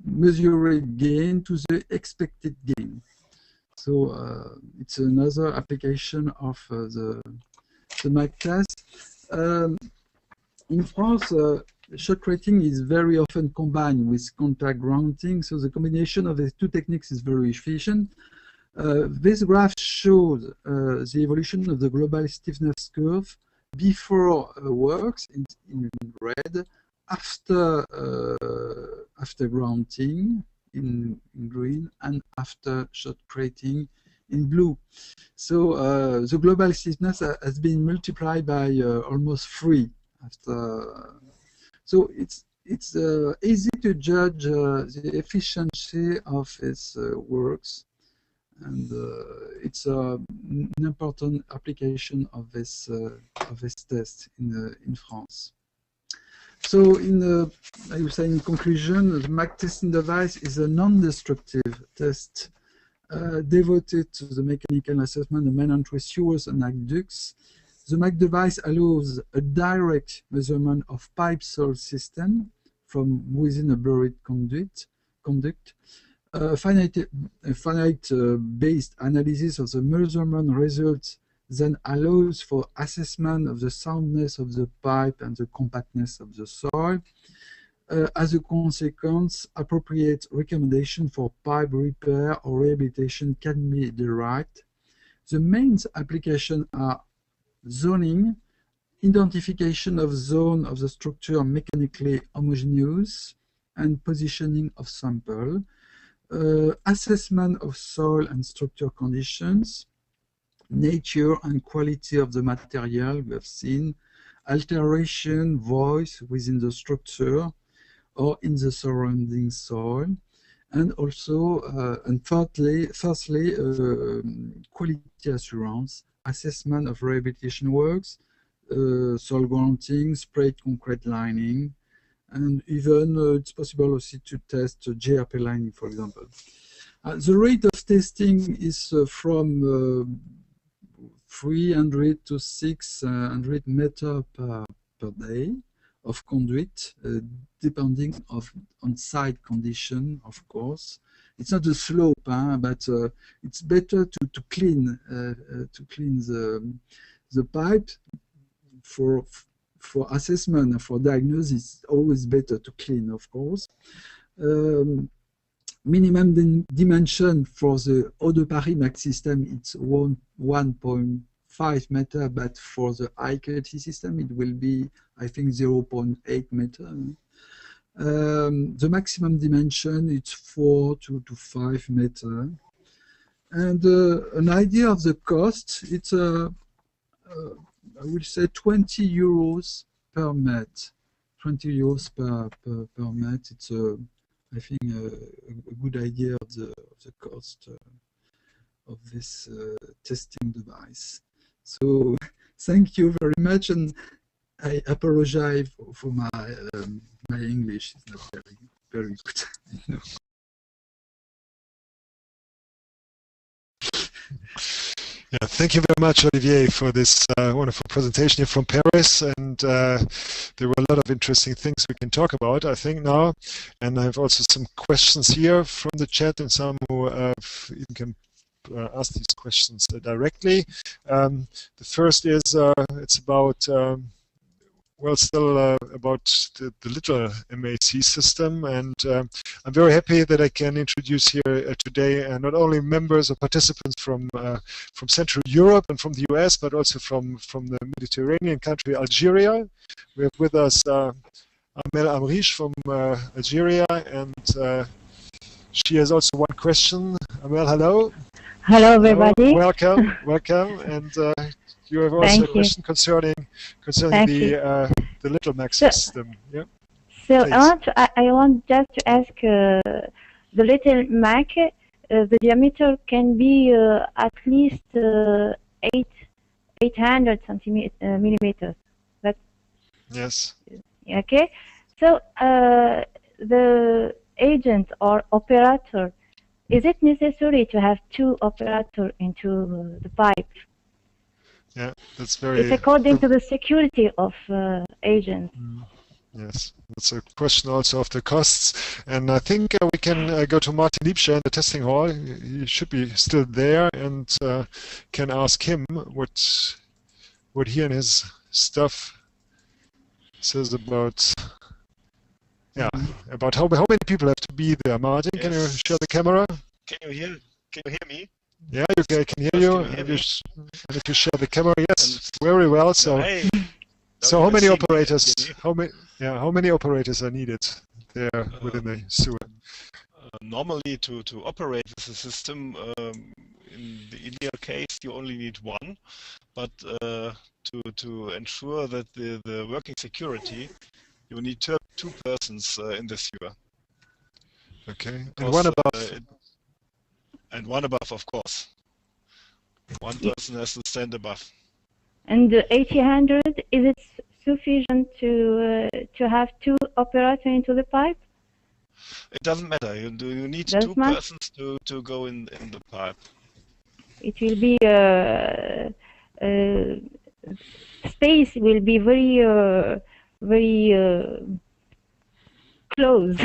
measured gain to the expected gain. So it's another application of the MAC test. In France, shotcreting is very often combined with contact grouting, so the combination of the two techniques is very efficient. This graph shows the evolution of the global stiffness curve before works in red, after grouting in green, and after shotcreting in blue. So the global stiffness has been multiplied by almost 3 after. So it's easy to judge the efficiency of its works, and it's an important application of this test in France. So I would say in conclusion, the MAC testing device is a non-destructive test devoted to the mechanical assessment of main entry sewers and aqueducts. The MAC device allows a direct measurement of pipe soil system from within a buried conduct, finite-based analysis of the measurement results then allows for assessment of the soundness of the pipe and the compactness of the soil. As a consequence, appropriate recommendation for pipe repair or rehabilitation can be derived. The main applications are zoning, identification of zone of the structure mechanically homogeneous, and positioning of sample, assessment of soil and structure conditions, nature and quality of the material we have seen, alteration, voice within the structure or in the surrounding soil, and also, and thirdly, quality assurance, assessment of rehabilitation works, soil grouting, sprayed concrete lining, and even it's possible also to test JRP lining, for example. The rate of testing is from 300 to 600 meters per day of conduit, depending on site condition, of course. It's not a slope, but it's better to clean the pipe for assessment and for diagnosis. It's always better to clean, of course. Minimum dimension for the Eau de Paris MAC system, it's 1.5 meter, but for the IKT system, it will be, I think, 0.8 meter. The maximum dimension is 4 to 5 meter. And an idea of the cost, it's I would say 20 euros per mat. 20 euros per mat. It's I think a good idea of the cost of this testing device. So thank you very much, and I apologize for my my English is not very good. Yeah, thank you very much, Olivier, for this wonderful presentation here from Paris. And there were a lot of interesting things we can talk about, I think, now. And I have also some questions here from the chat, and some who you can ask these questions directly. The first is it's about well, still about the little MAC system, and I'm very happy that I can introduce here today not only members or participants from Central Europe and from the US, but also from the Mediterranean country Algeria. We have with us Amel Amrish from Algeria, and she has also one question. Amel, hello. Hello, everybody. Welcome, welcome, and you have also a question concerning the Little Mac system. Yeah. So I want just to ask the Little Mac. The diameter can be at least 800 millimeters. That's yes. Okay. So the agent or operator, is it necessary to have two operators into the pipe? Yeah, that's very. It's according to the security of agents. Yes, that's a question also of the costs, and I think we can go to Martin Liebscher in the testing hall. He should be still there, and can ask him what he and his stuff says about. Yeah, about how many people have to be there. Martin, yes. Can you share the camera? Can you hear me? Yeah, I can hear you. And if you share the camera, yes, very well. So, so how many operators? How many operators are needed there within the sewer? Normally, to operate the system, in the ideal case, you only need one. But to ensure that the working security, you need two persons in the sewer. Okay, and one above, of course. One person has to stand above. And the 800, is it sufficient to have two operators into the pipe? It doesn't matter. You need two persons to go in the pipe. It will be space will be very close.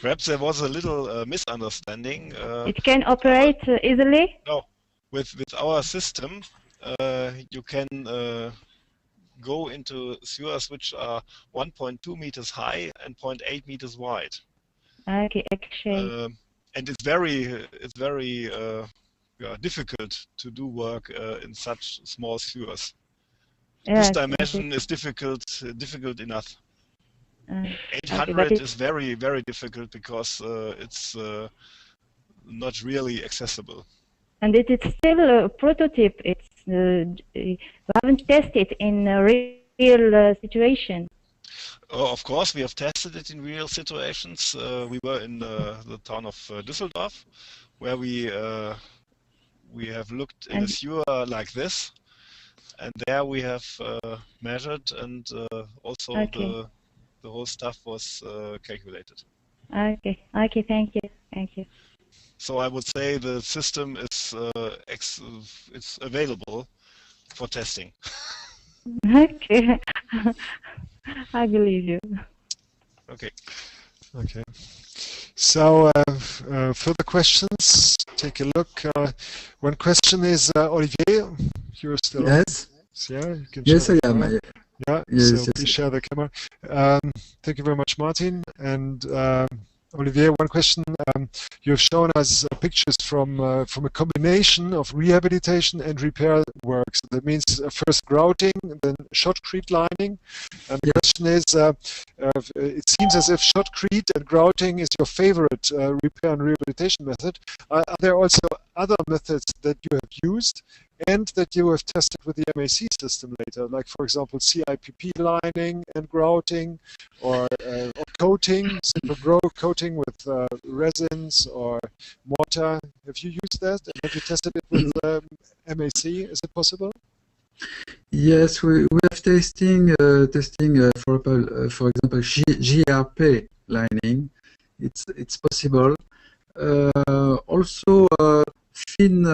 Perhaps there was a little misunderstanding. It can operate easily? No, with our system, you can go into sewers which are 1.2 meters high and 0.8 meters wide. Okay, actually. And it's very difficult to do work in such small sewers. This dimension is difficult enough. 800 is very, very difficult because it's not really accessible. And it is still a prototype. It's we haven't tested in a real situation. Oh, of course, we have tested it in real situations. We were in the town of Düsseldorf, where we have looked in a sewer like this, and there we have measured, and also the whole stuff was calculated. Okay, thank you. So I would say the system is it's available for testing. Okay, I believe you. Okay. Okay. So further questions? Take a look. One question is Olivier. You're still yes. On. Yeah. You can yes, I am. Yeah. Yes, so yes. please share the camera. Thank you very much, Martin. And Olivier, one question. You have shown us pictures from a combination of rehabilitation and repair works. That means first grouting, then shotcrete lining. And the question is, it seems as if shotcrete and grouting is your favorite repair and rehabilitation method. Are there also other methods that you have used and that you have tested with the MAC system later, like for example CIPP lining and grouting, or coating, simple coating with resins or mortar? Have you used that? And have you tested it with MAC? Is it possible? Yes, we have testing for example GRP lining. It's possible. Also thin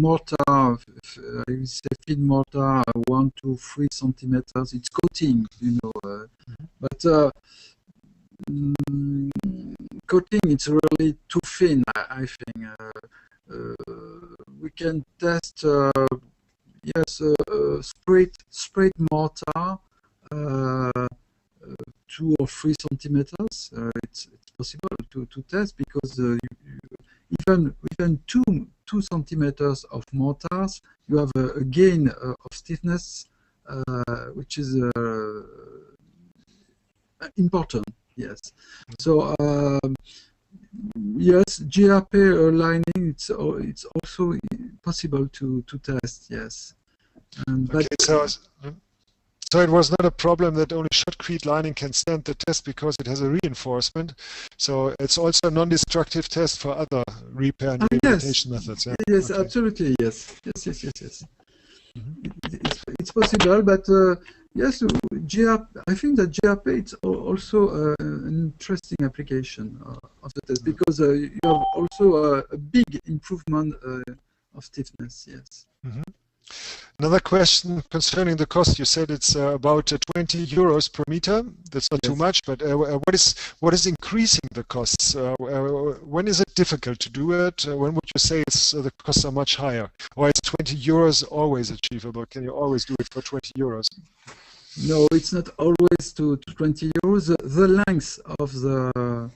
mortar, I would say thin mortar, 1 to 3 centimeters. It's coating, but coating it's really too thin. I think we can test sprayed mortar 2 or 3 centimeters. It's possible to test because even 2 centimeters of mortars, you have a gain of stiffness, which is important. Yes. So yes, GRP lining. It's also possible to test. Yes. Okay, so it was not a problem that only shotcrete lining can stand the test because it has a reinforcement. So it's also a non-destructive test for other repair and rehabilitation methods. Yeah? Yes, okay. Absolutely. Yes. It's possible, but yes, I think that GRP is also an interesting application of the test because you have also a big improvement of stiffness. Yes. Mm-hmm. Another question concerning the cost. You said it's about 20 euros per meter. That's not too much, but what is increasing the costs? When is it difficult to do it? When would you say the costs are much higher? Or is 20 euros always achievable? Can you always do it for 20 euros? No, it's not always to 20 euros. The length of the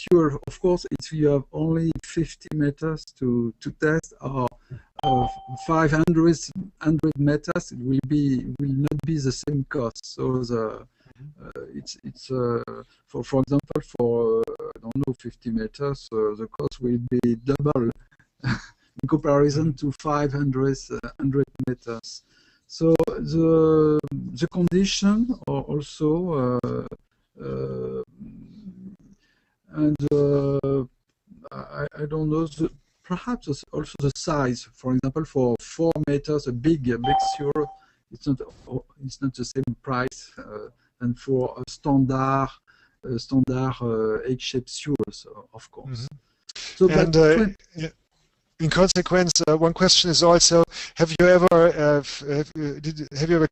sewer, of course, if you have only 50 meters to test, or 500 meters, it will not be the same cost. So it's for example, for I don't know, 50 meters, the cost will be double in comparison to 500 meters. So the condition are also and I don't know, perhaps also the size. For example, for 4 meters, a big sewer, it's not the same price than for a standard H-shaped sewers, of course. So, and in consequence, one question is also: have you ever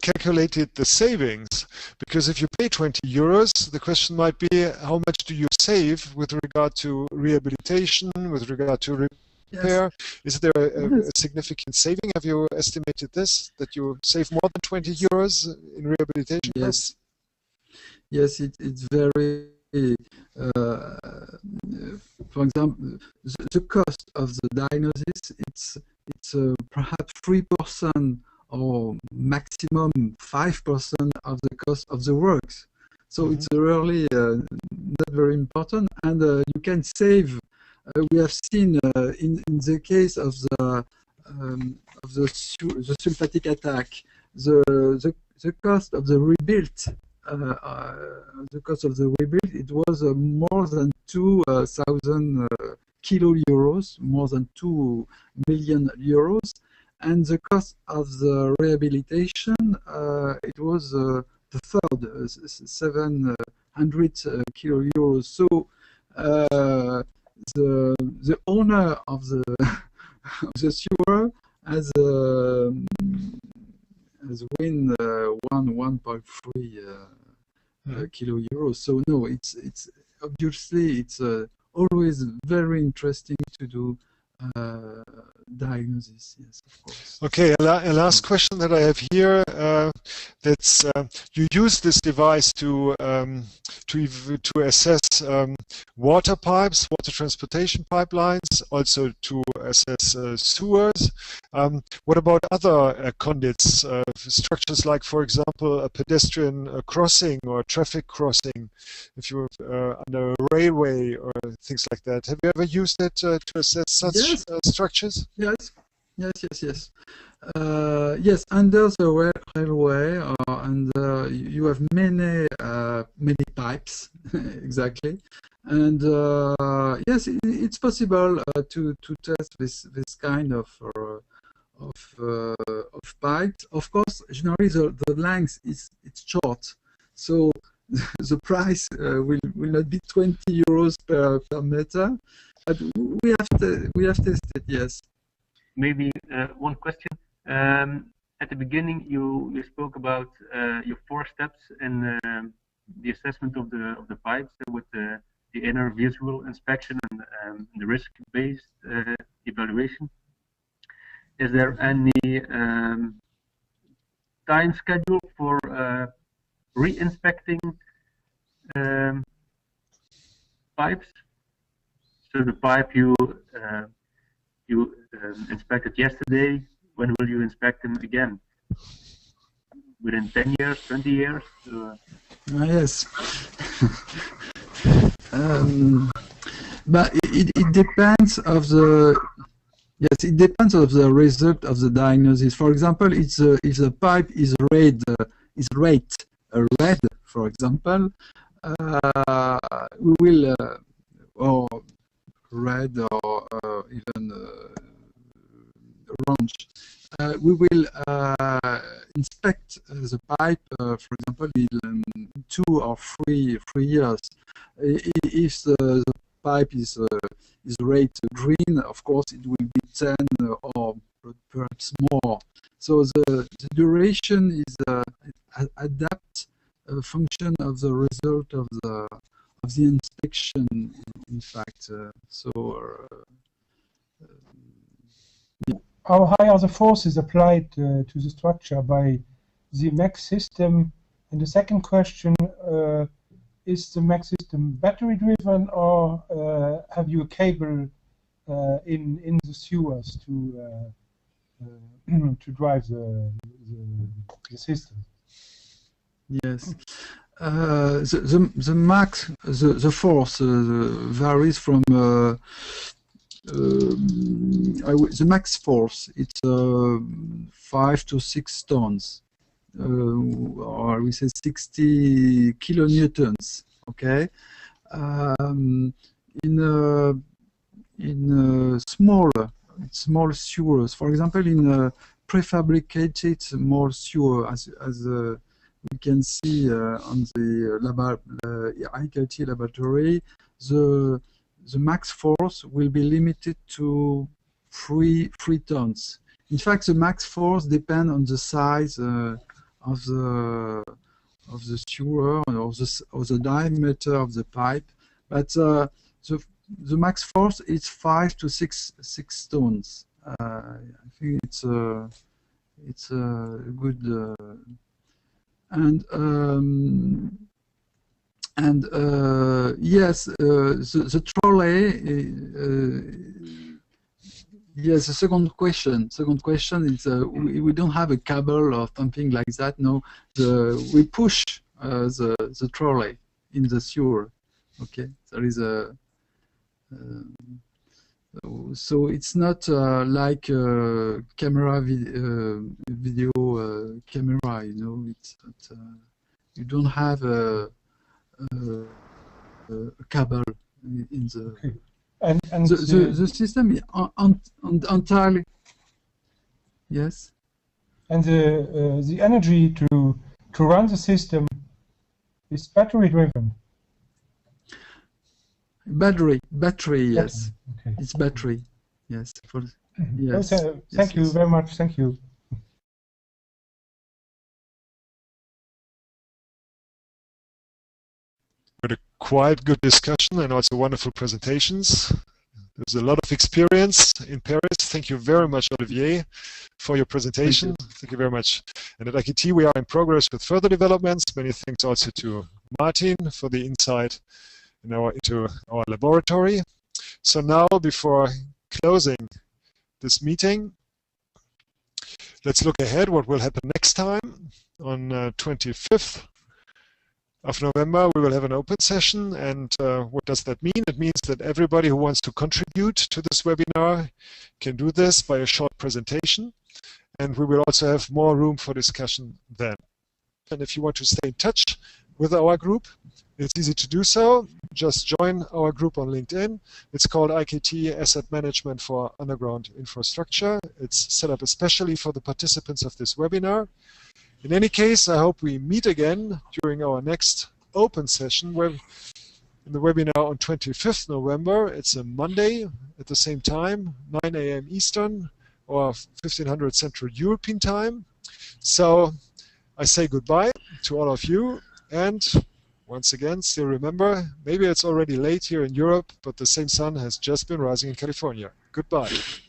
calculated the savings? Because if you pay 20 euros, the question might be: how much do you save with regard to rehabilitation, with regard to repair? Yes. Is there a significant saving? Have you estimated this, that you save more than 20 euros in rehabilitation costs? Yes, it's very. For example, the cost of the diagnosis, it's perhaps 3% or maximum 5% of the cost of the works. So it's really not very important, and you can save. We have seen in the case of the sulfatic attack, the cost of the rebuild. It was more than 2,000 kilo euros, more than 2 million euros, and the cost of the rehabilitation it was the third, 700 kilo euros. So the owner of the sewer has win 1.3 kilo euros. So no, it's obviously it's always very interesting to do diagnosis. Yes, of course. Okay, a last question that I have here. That's you use this device to assess water pipes, water transportation pipelines, also to assess sewers. What about other conduits, structures like, for example, a pedestrian crossing or traffic crossing, if you're under a railway or things like that? Have you ever used it to assess such structures? Yes. Yes, under the railway, and you have many pipes, exactly, and yes, it's possible to test this kind of pipes. Of course, generally the length it's short, so the price will not be 20 euros per meter, but we have tested. Yes. Maybe one question. At the beginning, you spoke about your 4 steps in the assessment of the pipes with the inner visual inspection and the risk-based evaluation. Is there any time schedule for re-inspecting pipes. So the pipe you inspected yesterday, when will you inspect them again? Within 10 years, 20 years? Yes. But it depends of the it depends of the result of the diagnosis. For example, if the pipe is red, red, for example, we will or red or even orange. We will inspect the pipe, for example, in 2 or 3 years. If the pipe is red green, of course, it will be 10 or perhaps more. So the duration is adapt a function of the result of the inspection. In fact, How high are the forces applied to the structure by the MEC system? And the second question, is the MEC system battery driven, or have you a cable in the sewers to drive the system? Yes. The max, the force varies from the max force. It's 5 to 6 tons, or we say 60 kilonewtons. Okay. In small sewers, for example, in prefabricated small sewer, as we can see on the IKT laboratory, the max force will be limited to 3 tons. In fact, the max force depends on the size of the sewer or the diameter of the pipe, but the max force is 5 to 6 tons. I think it's a good yes, the trolley. Yes, the second question is we don't have a cable or something like that. No, we push the trolley in the sewer. Okay, there is a so it's not like a camera video camera. You know, it's not, you don't have a cable in the. Okay. And the system is entirely. Yes. And the energy to run the system is battery driven. Battery, yes. Okay. It's battery, yes. Yes. Okay. Thank you very much. Thank you. We had a quite good discussion and also wonderful presentations. There's a lot of experience in Paris. Thank you very much, Olivier, for your presentation. Thank you very much. And at IKT, we are in progress with further developments. Many thanks also to Martin for the insight into our laboratory. So now, before closing this meeting, let's look ahead what will happen next time. On 25th of November, we will have an open session. And what does that mean? It means that everybody who wants to contribute to this webinar can do this by a short presentation. And we will also have more room for discussion then. And if you want to stay in touch with our group, it's easy to do so. Just join our group on LinkedIn. It's called IKT Asset Management for Underground Infrastructure. It's set up especially for the participants of this webinar. In any case, I hope we meet again during our next open session in the webinar on 25th November. It's a Monday at the same time, 9 a.m. Eastern or 1500 Central European Time. So I say goodbye to all of you, and once again, still remember, maybe it's already late here in Europe, but the same sun has just been rising in California. Goodbye.